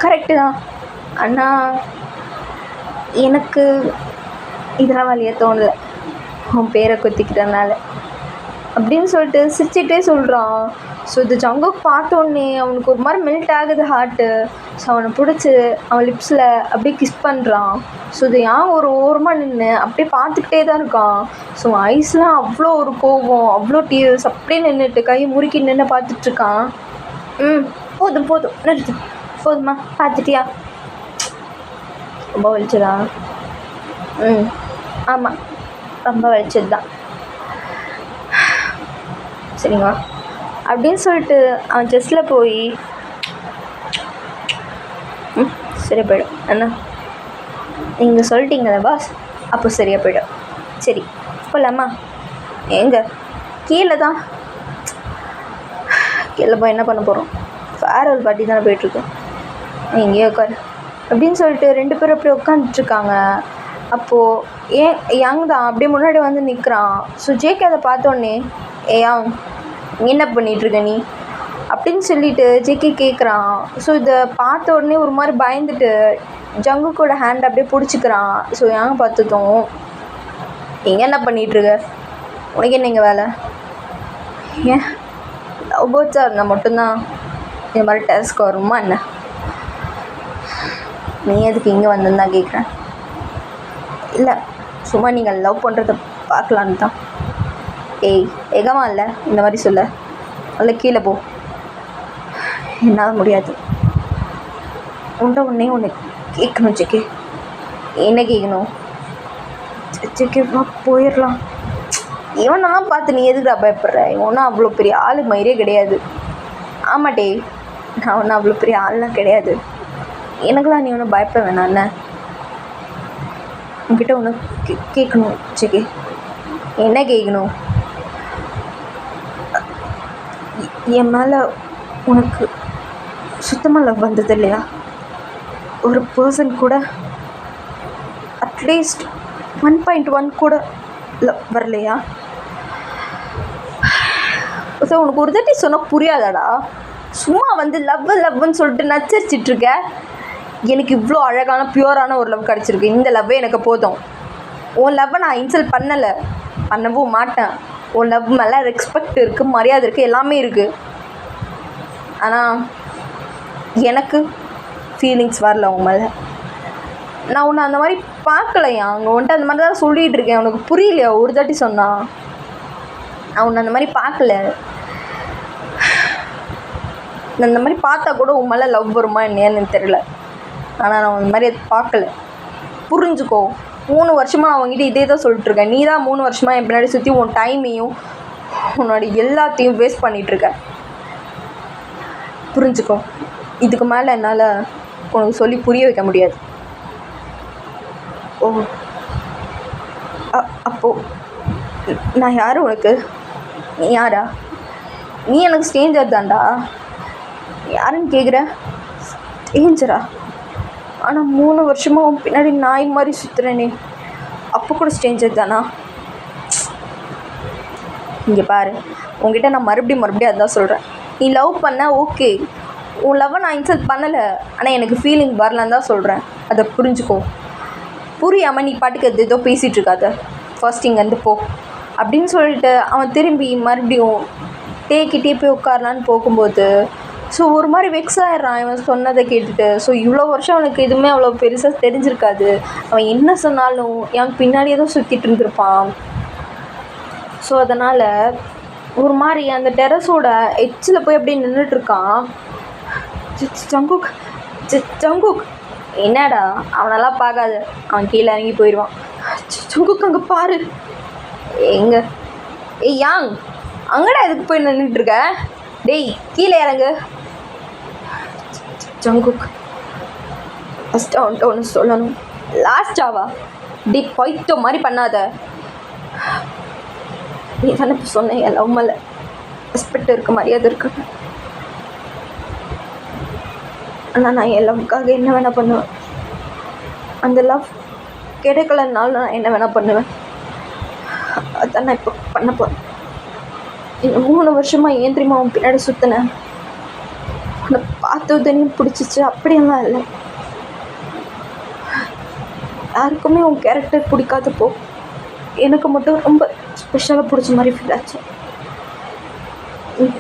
கரெக்டு தான். ஆனால் எனக்கு இதெல்லாம் வலிய தோணலை உன் பேரை குத்திக்கிட்டனால அப்படின்னு சொல்லிட்டு சிரிச்சிட்டே சொல்கிறான். ஸோ இது ஜங்குக் பார்த்தோன்னே அவனுக்கு ஒரு மாதிரி மெல்ட் ஆகுது ஹார்ட்டு. ஸோ அவனை பிடிச்சி அவன் லிப்ஸில் அப்படியே கிஸ் பண்ணுறான். ஸோ இது ஏன் ஒரு ஓரமாக நின்று அப்படியே பார்த்துக்கிட்டே தான் இருக்கான். ஸோ ஐஸ்லாம் அவ்வளோ ஒரு கோவம், அவ்வளோ டீர்ஸ் அப்படியே நின்றுட்டு கையை முறுக்கி நின்று பார்த்துட்ருக்கான். போதும் போதும் நிறுத்து, போதுமா பார்த்துட்டியா? ரொம்ப வலிச்சதா? ஆமாம் ரொம்ப வலிச்சது தான். சரிங்களா அப்படின்னு சொல்லிட்டு அவன் செஸ்டில் போய் சரியா போயிடும். அண்ணா நீங்கள் சொல்லிட்டீங்களா பாஸ், அப்போ சரியாக போயிடும். சரி போகலாமா? எங்கே? கீழே தான். கீழே போய் என்ன பண்ண போகிறோம்? ஃபேர்வெல் பார்ட்டி தானே போயிட்டுருக்கோம். எங்கேயோ உட்காரு அப்படின்னு சொல்லிட்டு 2 பேரும் அப்படியே உட்காந்துட்ருக்காங்க. அப்போது யங் தான் அப்படியே முன்னாடி வந்து நிற்கிறான். ஸோ ஜேகே அதை பார்த்தோன்னே யங் என்ன பண்ணிகிட்ருக்க நீ அப்படின்னு சொல்லிட்டு ஜேகே கேட்குறான். ஸோ இதை பார்த்த உடனே ஒரு மாதிரி பயந்துட்டு ஜங்குக்கோட ஹேண்ட் அப்படியே பிடிச்சிக்கிறான். ஸோ யங் பார்த்ததும் எங்கே என்ன பண்ணிகிட்ருக்க? உனக்கு என்ன இங்கே வேலை? ஏன் லவ் பேர்ட்ஸாக இருந்தால் மட்டும்தான் இந்த மாதிரி டாஸ்க் வருமா என்ன? நீ எதுக்கு இங்கே வந்தேன்னு தான் கேட்குறேன். இல்லை சும்மா நீங்கள் லவ் பண்ணுறத பார்க்கலான்னு தான். எகமா இல்லை இந்த மாதிரி சொல்ல. அல்ல கீழே போ. என்னால் முடியாது. ஒன்றே ஒன்று கேட்கணும் ஜெகே. என்ன கேட்கணும்? ஜெகே வா போயிடலாம். இவனெல்லாம் பார்த்து நீ எதுக்குடா பயப்படுற? இவனா அவ்வளோ பெரிய ஆள் மாதிரியே கிடையாது. ஆமாட்டே நான் ஒன்றும் அவ்வளோ பெரிய ஆள்லாம் கிடையாது. எனக்குலாம் நீ ஒன்றும் பயப்பட வேணாம். என்ன உன்கிட்ட ஒன்று கேட்கணும் ஜெகே. என்ன கேட்கணும்? என் மேலே உனக்கு சுத்தமாக லவ் வந்தது இல்லையா? ஒரு பர்சன் கூட அட்லீஸ்ட் 1.1 கூட லவ் வரலையா? ஸோ உனக்கு ஒரு தட்டி சொன்னால் புரியாதாடா? சும்மா வந்து லவ்னு சொல்லிட்டு நச்சரிச்சிட்ருக்க. எனக்கு இவ்வளோ அழகான பியூரான ஒரு லவ் கிடச்சிருக்கு. இந்த லவ்வே எனக்கு போதும். உன் லவ்வை நான் இன்சல்ட் பண்ணலை, பண்ணவும் மாட்டேன். உன் லவ் மேலே ரெஸ்பெக்ட் இருக்குது, மரியாதை இருக்குது, எல்லாமே இருக்குது. ஆனால் எனக்கு ஃபீலிங்ஸ் வரல உன் மேலே. நான் உன்னை அந்த மாதிரி பார்க்கலையா? அங்கே வந்துட்டு அந்த மாதிரி தான் சொல்லிகிட்டு இருக்கேன். உனக்கு புரியலையா? ஒரு தாட்டி சொன்னா நான் உன்னை அந்த மாதிரி பார்க்கல. நான் இந்த மாதிரி பார்த்தா கூட உன் மேலே லவ் வருமா என்னன்னு எனக்கு தெரியல. ஆனால் நான் அந்த மாதிரி பார்க்கல. புரிஞ்சுக்கோ. 3 வருஷமாக நான் உங்ககிட்ட இதே தான் சொல்லிட்டுருக்கேன். நீ தான் 3 வருஷமாக என் பின்னாடி சுற்றி உன் டைமையும் உன்னோட எல்லாத்தையும் வேஸ்ட் பண்ணிகிட்ருக்க. புரிஞ்சுக்கோ. இதுக்கு மேலே என்னால் உனக்கு சொல்லி புரிய வைக்க முடியாது. ஓ அப்போது நான் யார் உனக்கு? நீ யாரா? நீ எனக்கு ஸ்ட்ரேஞ்சர் தான்டா. யாருன்னு கேட்குற? ஸ்ட்ரேஞ்சரா? ஆனால் 3 வருஷமாக உன் பின்னாடி நாய் மாதிரி சுற்றுறேனே, அப்போ கூட ஸ்ட்ரேஞ்சர் தானா? இங்கே பாரு, உங்ககிட்ட நான் மறுபடியும் அதான் சொல்கிறேன். நீ லவ் பண்ண ஓகே, உன் லவ்வை நான் இன்சல்ட் பண்ணலை. ஆனால் எனக்கு ஃபீலிங் வரலன்னு தான் சொல்கிறேன். அதை புரிஞ்சுக்கோ. புரியாமல் நீ பாட்டுக்கு ஏதோ பேசிகிட்டு இருக்காத. ஃபர்ஸ்ட் இங்கேருந்து போ அப்படின்னு சொல்லிட்டு அவன் திரும்பி மறுபடியும் டேக்கிட்டே போய் உட்காரலான்னு போகும்போது ஸோ ஒரு மாதிரி வெக்ஸ் ஆகிட்றான் இவன் சொன்னதை கேட்டுட்டு. ஸோ இவ்வளோ வருஷம் அவனுக்கு எதுவுமே அவ்வளோ பெருசாக தெரிஞ்சிருக்காது. அவன் என்ன சொன்னாலும் என் பின்னாடியே தான் சுற்றிட்டு இருந்திருப்பான். ஸோ அதனால் ஒரு மாதிரி அந்த டெரஸோட எச்சில் போய் அப்படியே நின்றுட்டுருக்கான். ஜங்குக் ஜங்குக் என்னடா? அவனெல்லாம் பார்க்காது, அவன் கீழே இறங்கி போயிடுவான். ஜங்குக் அங்கே பாரு. எங்கே? யாங் அங்கடா எதுக்கு போய் நின்றுட்டுருக்க? டேய் கீழே இறங்கு. ஜங்குக், ஃபஸ்ட்டு அவன்கிட்ட ஒன்று சொல்லணும். லாஸ்டாவா? டி பைத்தியம் மாதிரி பண்ணாத. நீ தானே இப்போ சொன்ன என் லவ் மேலே ரெஸ்பெக்ட் இருக்க, மரியாதை இருக்கு. ஆனால் நான் என் லவ்வுக்காக என்ன வேணால் பண்ணுவேன். அந்த லவ் கிடைக்கலனாலும் நான் என்ன வேணால் பண்ணுவேன். அதான் நான் இப்போ பண்ண போகிறேன். இந்த 3 வருஷமாக ஏன் தெரியுமா அவன் பின்னாடி சுற்றினேன். உன்னை பார்த்ததுனையும் பிடிச்சிச்சு அப்படியெல்லாம் இல்லை. யாருக்குமே உன் கேரக்டர் பிடிக்காதப்போ எனக்கு மட்டும் ரொம்ப ஸ்பெஷலாக பிடிச்ச மாதிரி ஃபீல் ஆச்சு.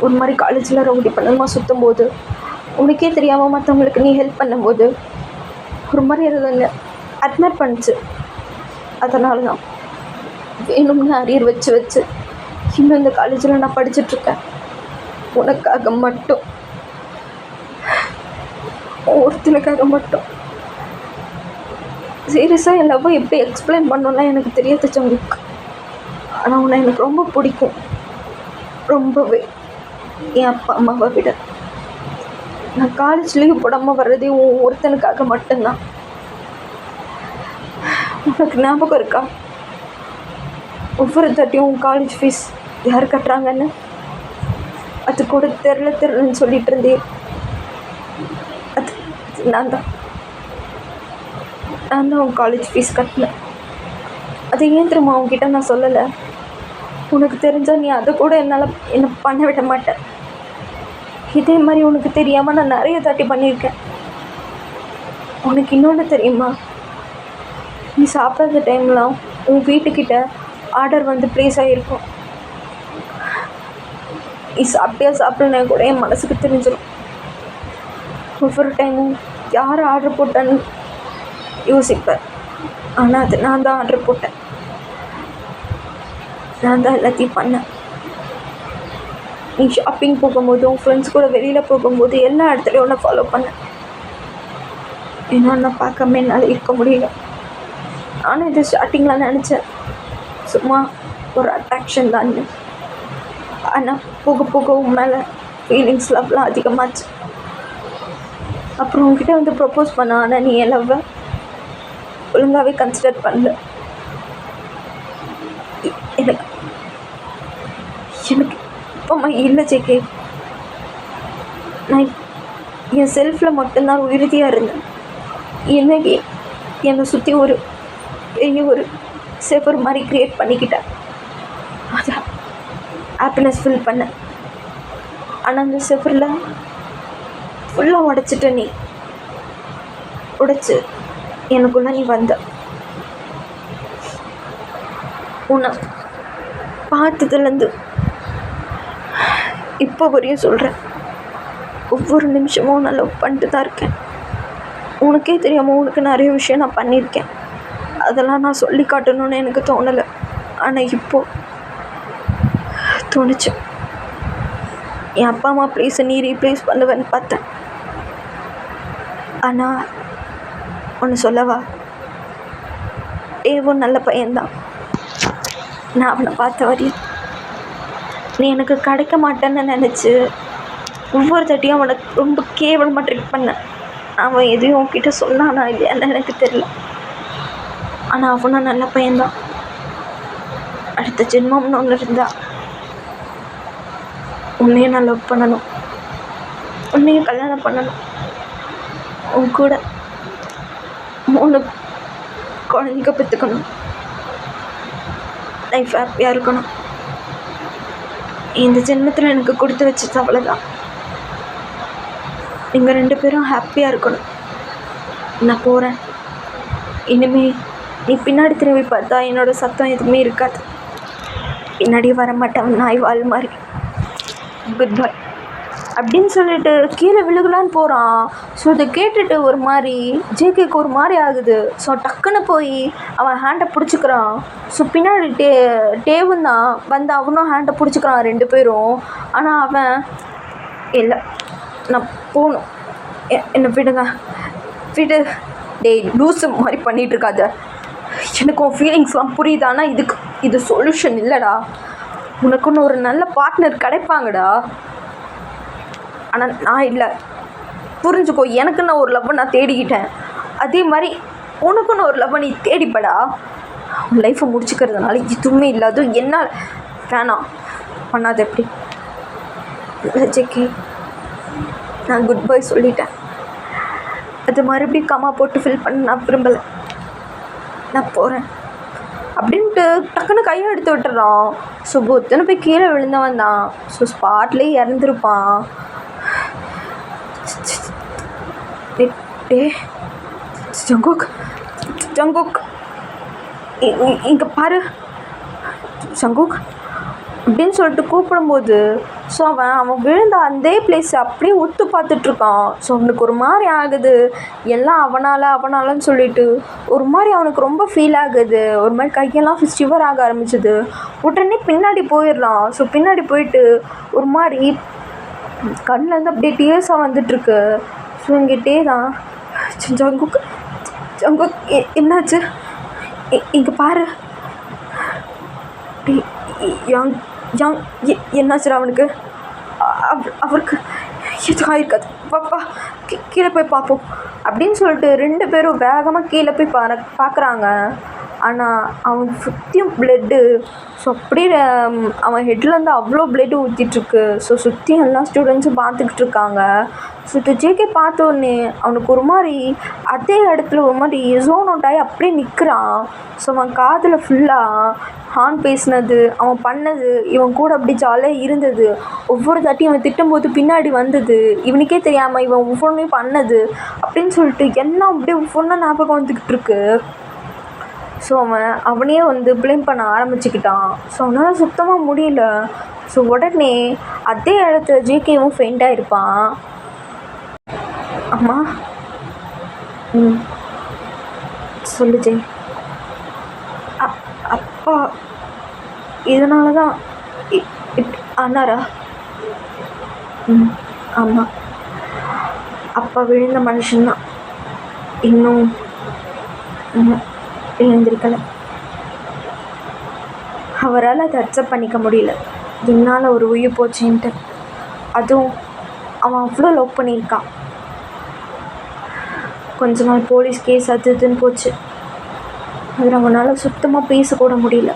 ஒரு மாதிரி காலேஜில் ரவுடி பண்ணமாக சுற்றும் போது உனக்கே தெரியாமல் மற்றவங்களுக்கு நீ ஹெல்ப் பண்ணும்போது ஒரு மாதிரி அதில் அட்மையர் பண்ணிச்சு. அதனால தான் வேணும்னு அரியர் வச்சு வச்சு இன்னும் இந்த காலேஜில் நான் படிச்சுட்ருக்கேன். உனக்காக மட்டும், ஒருத்தனுக்காக மட்டும். சீரியஸாக என் லவ்வை எப்படி எக்ஸ்பிளைன் பண்ணணும்லாம் எனக்கு தெரியாது ஜங்குக். ஆனால் உன்னை எனக்கு ரொம்ப பிடிக்கும், ரொம்பவே. என் அப்பா அம்மாவை விட. நான் காலேஜ் லீவ் போடாமல் வர்றதே ஒருத்தனுக்காக மட்டும்தான். உனக்கு ஞாபகம் இருக்கா ஒவ்வொரு தட்டியும் காலேஜ் ஃபீஸ் யார் கட்டுறாங்கன்னு? அது கூட தெரிலன்னு சொல்லிட்டு இருந்தேன். அது நான் தான் உன் காலேஜ் ஃபீஸ் கட்டினேன். அது ஏன் தெரியுமா அவங்ககிட்ட நான் சொல்லலை? உனக்கு தெரிஞ்சால் நீ அதை கூட என்ன பண்ண விட மாட்டேன். இதே மாதிரி உனக்கு தெரியாமல் நான் நிறைய தாட்டி பண்ணியிருக்கேன். உனக்கு இன்னொன்று தெரியுமா? நீ சாப்பிட்ற டைம்லாம் உன் வீட்டுக்கிட்ட ஆர்டர் வந்து ப்ளேஸ் ஆகிருக்கும். நீ சாப்பிட்டா கூட என் மனசுக்கு தெரிஞ்சிடும். ஒவ்வொரு டைமும் யார் ஆர்டர் போட்டான்னு யோசிப்பேன். ஆனால் அது நான் தான் ஆர்டர் போட்டேன். நான் தான் எல்லாத்தையும் பண்ணேன். நீ ஷாப்பிங் போகும்போது, உன் ஃப்ரெண்ட்ஸ் கூட வெளியில் போகும்போது எல்லா இடத்துலையும் ஒன்று ஃபாலோ பண்ணேன். ஏன்னா நான் பார்க்காம என்னால் இருக்க முடியல. நானும் இது ஸ்டார்டிங்கில் நினச்சேன் சும்மா ஒரு அட்ராக்ஷன் தான். ஆனால் போக போக உன் மேலே ஃபீலிங்ஸ் லவ்லாம் அதிகமாச்சு. அப்புறம் உங்ககிட்ட வந்து ப்ரப்போஸ் பண்ண. ஆனால் நீ என் லவ்வை ஒழுங்காகவே கன்சிடர் பண்ணல. எனக்கு இப்போமா இல்லை ஜேகே. நான் என் செல்ஃபில் மட்டும்தான் உறுதியாக இருந்தேன். இன்னைக்கு என்னை சுற்றி ஒரு பெரிய ஒரு செஃபர் மாதிரி க்ரியேட் பண்ணிக்கிட்டேன். அதை ஹாப்பினஸ் ஃபீல் பண்ணேன். ஆனால் அந்த செஃபரில் ஃபுல்லாக உடைச்சிட்ட. நீ உடைச்சி எனக்குள்ள நீ வந்த. உன்னை பார்த்ததுலேருந்து இப்போ வரையும் சொல்கிறேன், ஒவ்வொரு நிமிஷமும் நான் லவ் பண்ணிட்டு தான் இருக்கேன். உனக்கே தெரியாமல் உனக்கு நிறைய விஷயம் நான் பண்ணியிருக்கேன். அதெல்லாம் நான் சொல்லி காட்டணும்னு எனக்கு தோணலை. ஆனால் இப்போது தோணுச்சு. என் அப்பா அம்மா ப்ளேஸை நீ ரீப்ளேஸ் பண்ணுவேன்னு பார்த்தேன். ஆனால் ஒன்று சொல்லவா? ஏவும் நல்ல பையன்தான். நான் அவனை பார்த்த வரையும் நீ எனக்கு கிடைக்க மாட்டேன்னு நினச்சி ஒவ்வொரு தட்டியும் அவனை ரொம்ப கேவலமாக ட்ரீட் பண்ணேன். அவன் எதையும் உன்கிட்ட சொன்னானா இல்லையான்னு எனக்கு தெரியல. ஆனால் அவனும் நல்ல பையன்தான். அடுத்த ஜென்மம்னு ஒன்று இருந்தா உன்னையும் நான் லவ் பண்ணணும், உன்னையும் கல்யாணம் பண்ணணும். உன் கூட 3 குழந்தைங்க பெற்றுக்கணும். லைஃப் ஹாப்பியாக இருக்கணும். இந்த ஜென்மத்தில் எனக்கு கொடுத்து வச்சது அவ்வளோதான். நீங்கள் 2 பேரும் ஹாப்பியாக இருக்கணும். நான் போகிறேன். இனிமேல் நீ பின்னாடி திரும்பி பார்த்தா என்னோடய சத்தம் எதுவுமே இருக்காது. பின்னாடி வர மாட்டேன், நாய் வாழ் மாதிரி. குட் பை அப்படின்னு சொல்லிட்டு கீழே விழுகலான்னு போகிறான். ஸோ இதை கேட்டுட்டு ஒரு மாதிரி ஜேகேக்கு ஒரு மாதிரி ஆகுது. ஸோ டக்குன்னு போய் அவன் ஹேண்டை பிடிச்சிக்கிறான். ஸோ பின்னாடி டேவும் தான் வந்து அவனும் ஹேண்டை பிடிச்சிக்கிறான் 2 பேரும். ஆனால் அவன் இல்லை, நான் போகணும், என்னை விடுங்க, விடு. டேய் லூஸு மாதிரி பண்ணிகிட்ருக்காத. எனக்கு உன் ஃபீலிங்ஸ்லாம் புரியுது. ஆனால் இது சொல்யூஷன் இல்லைடா. உனக்குன்னு ஒரு நல்ல பார்ட்னர் கிடைப்பாங்கடா. ஆனால் நான் இல்லை. புரிஞ்சுக்கோ, எனக்குன்னு ஒரு லவ்வை நான் தேடிக்கிட்டேன். அதே மாதிரி உனக்குன்னு ஒரு லவ்வை நீ தேடிப்படா. உன் லைஃப்பை முடிச்சுக்கிறதுனால எதுவுமே இல்லாத என்னால் வேணாம் பண்ணாது. எப்படி ஜெக்கி, நான் குட் பை சொல்லிட்டேன். அது மறுபடியும் கம்மா போட்டு ஃபில் பண்ண நான் விரும்பலை. நான் போகிறேன் அப்படின்ட்டு டக்குன்னு கையை எடுத்து விட்டுறான். ஸோ பொத்துன்னு போய் கீழே விழுந்தவன் தான். ஸோ ஸ்பாட்லேயே இறந்துருப்பான். டே ஜங்குக், ஜங்குக் இங்கே பாரு ஜங்குக் அப்படின்னு சொல்லிட்டு கூப்பிடும்போது ஸோ அவன் விழுந்த அந்த பிளேஸ் அப்படியே ஒத்து பார்த்துட்ருக்கான். ஸோ அவனுக்கு ஒரு மாதிரி ஆகுது. எல்லாம் அவனாலன்னு சொல்லிட்டு ஒரு மாதிரி அவனுக்கு ரொம்ப ஃபீல் ஆகுது. ஒரு மாதிரி கையெல்லாம் ஃபெஸ்டிவர் ஆக ஆரம்பிச்சிது. உடனே பின்னாடி போயிடுறான். ஸோ பின்னாடி போயிட்டு ஒரு மாதிரி கண்ணிலேருந்து அப்படியே டீயர்ஸாக வந்துட்டுருக்கு. ஸோ இங்கிட்டே தான் ஜங்குக், ஜங்குக் என்னாச்சு இங்கே பாரு. யங் யங் என்னாச்சுடா அவனுக்கு? அவருக்கு எதுவும் ஆயிருக்காது, பாப்பா கீழே போய் பார்ப்போம் அப்படின்னு சொல்லிட்டு 2 பேரும் வேகமாக கீழே போய் பார்க்குறாங்க. ஆனால் அவன் சுற்றியும் ப்ளட்டு. ஸோ அப்படியே அவன் ஹெட்லேருந்து அவ்வளோ ப்ளட்டு ஊற்றிட்டுருக்கு. ஸோ சுற்றி எல்லா ஸ்டூடெண்ட்ஸும் பார்த்துக்கிட்டு இருக்காங்க. ஸோ ஜேகே பார்த்தோன்னே அவனுக்கு ஒரு மாதிரி அதே இடத்துல ஒரு மாதிரி ஜோன் அவுட் ஆகி அப்படியே நிற்கிறான். ஸோ அவன் காதில் ஃபுல்லாக ஹார்ன் பேசினது, அவன் பண்ணது, இவன் கூட அப்படி ஜாலியாக இருந்தது, ஒவ்வொரு தாட்டியும் இவன் திட்டும்போது பின்னாடி வந்தது, இவனுக்கே தெரியாமல் இவன் ஒவ்வொன்றையும் பண்ணது அப்படின்னு சொல்லிட்டு எல்லாம் அப்படியே ஒவ்வொன்றா ஞாபகம் வந்துக்கிட்டு இருக்கு. ஸோ அவனையே ப்ளேம் பண்ண ஆரம்பிச்சுக்கிட்டான். ஸோ அவனால் சுத்தமாக முடியல. ஸோ உடனே அதே இடத்துல ஜேகேவும் ஃபெயிண்டாக இருப்பான். அம்மா, சொல்லு ஜெய். அப்பா இதனால தான் ஆனாரா? ஆமாம், அப்பா விழுந்த மனுஷன்தான் இன்னும் எழுந்திருக்கலை. அவரால் அதை அக்செப்ட் பண்ணிக்க முடியல, என்னால் ஒரு உயிர் போச்சுன்ட்டு. அதுவும் அவன் அவ்வளோ லவ் பண்ணியிருக்கான். கொஞ்ச நாள் போலீஸ் கேஸ் அது இதுன்னு போச்சு. அதில் அவனால் சுத்தமாக பேசக்கூட முடியல.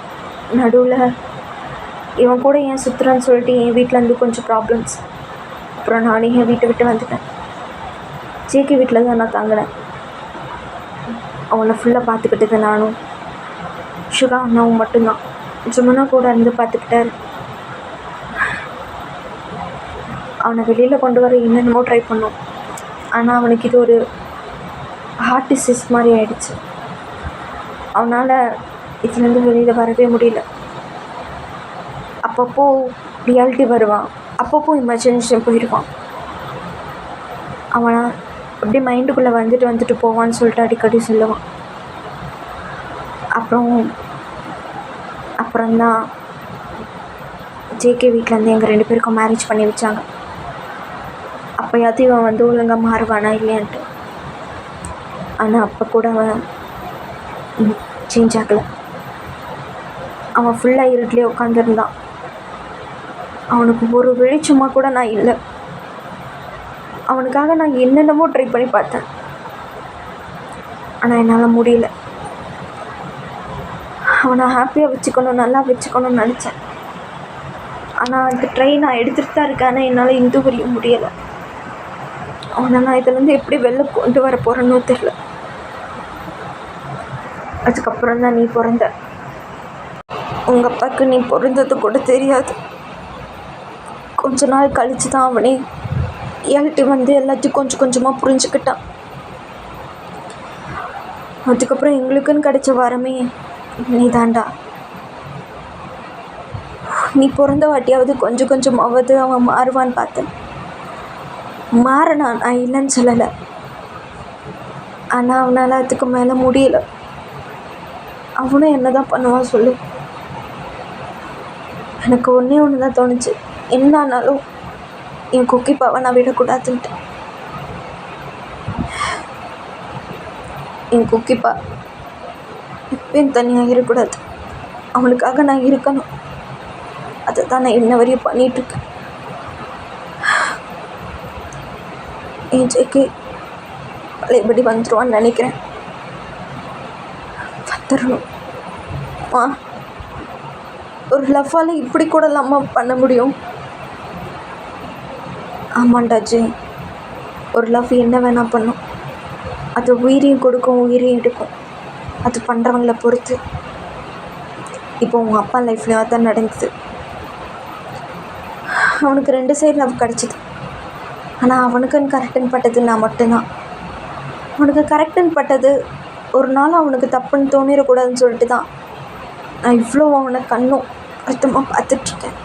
நடுவில் இவன் கூட ஏன் சுற்றுறான்னு சொல்லிட்டு என் வீட்டிலேருந்து கொஞ்சம் ப்ராப்ளம்ஸ். அப்புறம் நானே என் வீட்டை விட்டு வந்துட்டேன். ஜேகே வீட்டில் தான் நான் தாங்கினேன். அவனை ஃபுல்லாக பார்த்துக்கிட்டது நானும் சுகா அண்ணாவும் மட்டும்தான். ஜுமனா கூட இருந்து பார்த்துக்கிட்டாரு. அவனை வெளியில் கொண்டு வர என்னென்னமோ ட்ரை பண்ணோம். ஆனால் அவனுக்கு இது ஒரு ஹார்ட் டிசீஸ் மாதிரி ஆயிடுச்சு. அவனால் இதுலேருந்து வெளியில் வரவே முடியல. அப்பப்போ ரியாலிட்டி வருவான், அப்பப்போ இமேஜினேஷன் போயிடுவான். அவனை அப்படியே மைண்டுக்குள்ளே வந்துட்டு போவான்னு சொல்லிட்டு அடிக்கடி சொல்லுவான். அப்புறம்தான் ஜேகே வீட்டிலேருந்து எங்கள் 2 பேருக்கும் மேரேஜ் பண்ணி வச்சாங்க. அப்போயாவது இவன் ஒழுங்காக மாறுவானா இல்லையான்ட்டு. ஆனால் அப்போ கூட அவன் சேஞ்ச் ஆகலை. அவன் ஃபுல்லாக இருட்டிலே உட்காந்துருந்தான். அவனுக்கு ஒரு வெளிச்சமாக கூட நான் இல்லை. அவனுக்காக நான் என்னென்னமோ ட்ரை பண்ணி பார்த்தேன், ஆனால் என்னால் முடியல. அவனை ஹாப்பியாக வச்சுக்கணும், நல்லா வச்சுக்கணும்னு நினச்சேன். ஆனால் அந்த ட்ரை நான் எடுத்துகிட்டு தான் இருக்கேன். ஆனால் என்னால் இந்த வரையும் முடியலை. அவனை நான் இதுலேருந்து எப்படி வெளில கொண்டு வர போகிறேன்னு தெரில. அதுக்கப்புறம் தான் நீ பிறந்த. உங்கள் அப்பாவுக்கு நீ பிறந்தது கூட தெரியாது. கொஞ்ச நாள் கழித்து தான் அவனே ரியாலிட்டி எல்லாத்தையும் கொஞ்சம் கொஞ்சமாக புரிஞ்சுக்கிட்டான். அதுக்கப்புறம் எங்களுக்குன்னு கிடைச்ச வரமே நீ தாண்டா. நீ பிறந்த வாட்டியாவது கொஞ்சம் கொஞ்சமாவது அவன் மாறுவான்னு பார்த்தேன். மாறனான், நான் இல்லைன்னு சொல்லலை. ஆனால் அவனால் அதுக்கு மேலே முடியல. அவனும் என்ன தான் பண்ணுவான் சொல்லு. எனக்கு ஒன்று தான் தோணுச்சு, என்ன ஆனாலும் என் குக்கிப்பாவை நான் விடக்கூடாதுன்ட்டு. என் குக்கிப்பா எப்பயும் தனியாக இருக்கக்கூடாது. அவனுக்காக நான் இருக்கணும். அதை தான் நான் இன்ன வரையும் பண்ணிகிட்ருக்கேன். என் ஜேகே பழையபடி வந்துடுவான்னு நினைக்கிறேன். வந்துடணும். ஒரு லவ்வால் இப்படி கூட இல்லாமல் பண்ண முடியும்? ஆமாண்டா ஜி, ஒரு லவ் என்ன வேணால் பண்ணும். அது உயிரையும் கொடுக்கும், உயிரையும் எடுக்கும். அது பண்ணுறவங்கள பொறுத்து. இப்போ உங்கள் அப்பா லைஃப்லேயும் அதான் நடந்தது. அவனுக்கு 2 சைடு லவ் கிடச்சிது. ஆனால் அவனுக்குன்னு கரெக்டுன்னு பட்டது நான் மட்டும்தான். அவனுக்கு கரெக்டுன்னு பட்டது ஒரு நாள் அவனுக்கு தப்புன்னு தோணிடக்கூடாதுன்னு சொல்லிட்டு தான் நான் இவ்வளோ அவனை கண்ணும் அர்த்தமாக பார்த்துட்ருக்கேன்.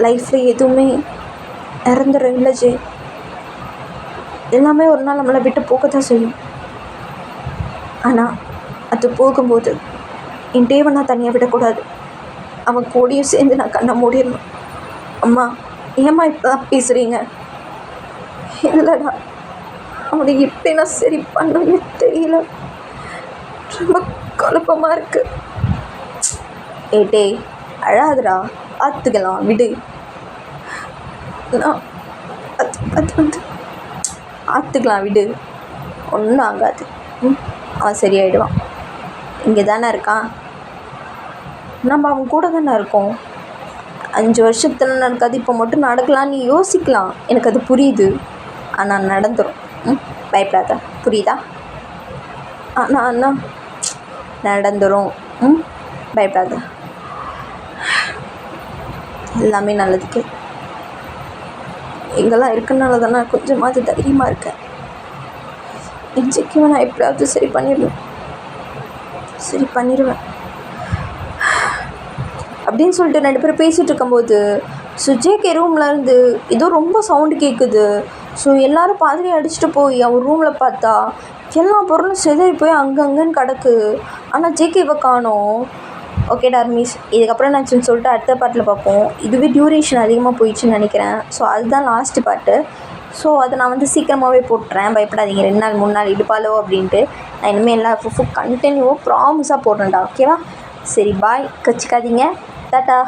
லைஃப்பில் எதுவுமே நிரந்தரம் இல்லை ஜே. எல்லாமே ஒரு நாள் நம்மளை விட்டு போக தான் செய்யும். ஆனால் அது போகும்போது என் தேவை நான் தனியாக விடக்கூடாது. அவன் கூடயும் சேர்ந்து நான் கண்ணை மூடிடணும். அம்மா, ஏம்மா இப்போ தான் பேசுகிறீங்க? இல்லைடா, அவனை எப்படி நான் சரி பண்ணணும்னு தெரியல. ரொம்ப குழப்பமாக இருக்குது. ஏட்டே, அழாதுடா, பார்த்துக்கலாம், விடு. நான் அது வந்து பார்த்துக்கலாம், விடு. ஒன்றும் ஆகாது. அவன் சரியாயிடுவான். இங்கே தானே இருக்கான். நம்ம அவன் கூட தானே இருக்கோம். 5 வருஷத்தில் நடக்காது, இப்போ மட்டும் நடக்கலான்னு யோசிக்கலாம். எனக்கு அது புரியுது. ஆனால் நடந்துடும். பயப்படாத, புரியுதா? ஆனால் அண்ணா நடந்துடும். பயப்படாத. எல்லாமே நல்லதுக்கு. எங்கெல்லாம் இருக்குனால தானே கொஞ்சமாவது தைரியமாக இருக்கேன். இன்றைக்கு நான் எப்படியாவது சரி பண்ணிடுவேன் அப்படின்னு சொல்லிட்டு 2 பேரும் பேசிகிட்டு இருக்கும்போது ஜேகே ரூமில் இருந்து ஏதோ ரொம்ப சவுண்டு கேட்குது. ஸோ எல்லோரும் பாதிரி அடிச்சுட்டு போய் அவர் ரூமில் பார்த்தா எல்லா பொருளும் சிதறி போய் அங்கங்கன்னு கிடக்கு. ஆனால் ஜேகேவை காணோம். ஓகே டார்மிஸ், இதுக்கப்புறம் நான் சொல்லிட்டு அடுத்த பாட்டில் பார்ப்போம். இதுவே டியூரேஷன் அதிகமாக போயிடுச்சுன்னு நினைக்கிறேன். ஸோ அதுதான் லாஸ்ட்டு பாட்டு. ஸோ அதை நான் சீக்கிரமாகவே போட்டுறேன். பயப்படாதீங்க, 2 நாள் 3 நாள் இடுப்பாலோ அப்படின்ட்டு. நான் இனிமேல் எல்லா கண்டினியூவாக ப்ராமிஸாக போடுறேன்டா. ஓகேவா? சரி, பாய். கச்சிக்காதீங்க. டாட்டா.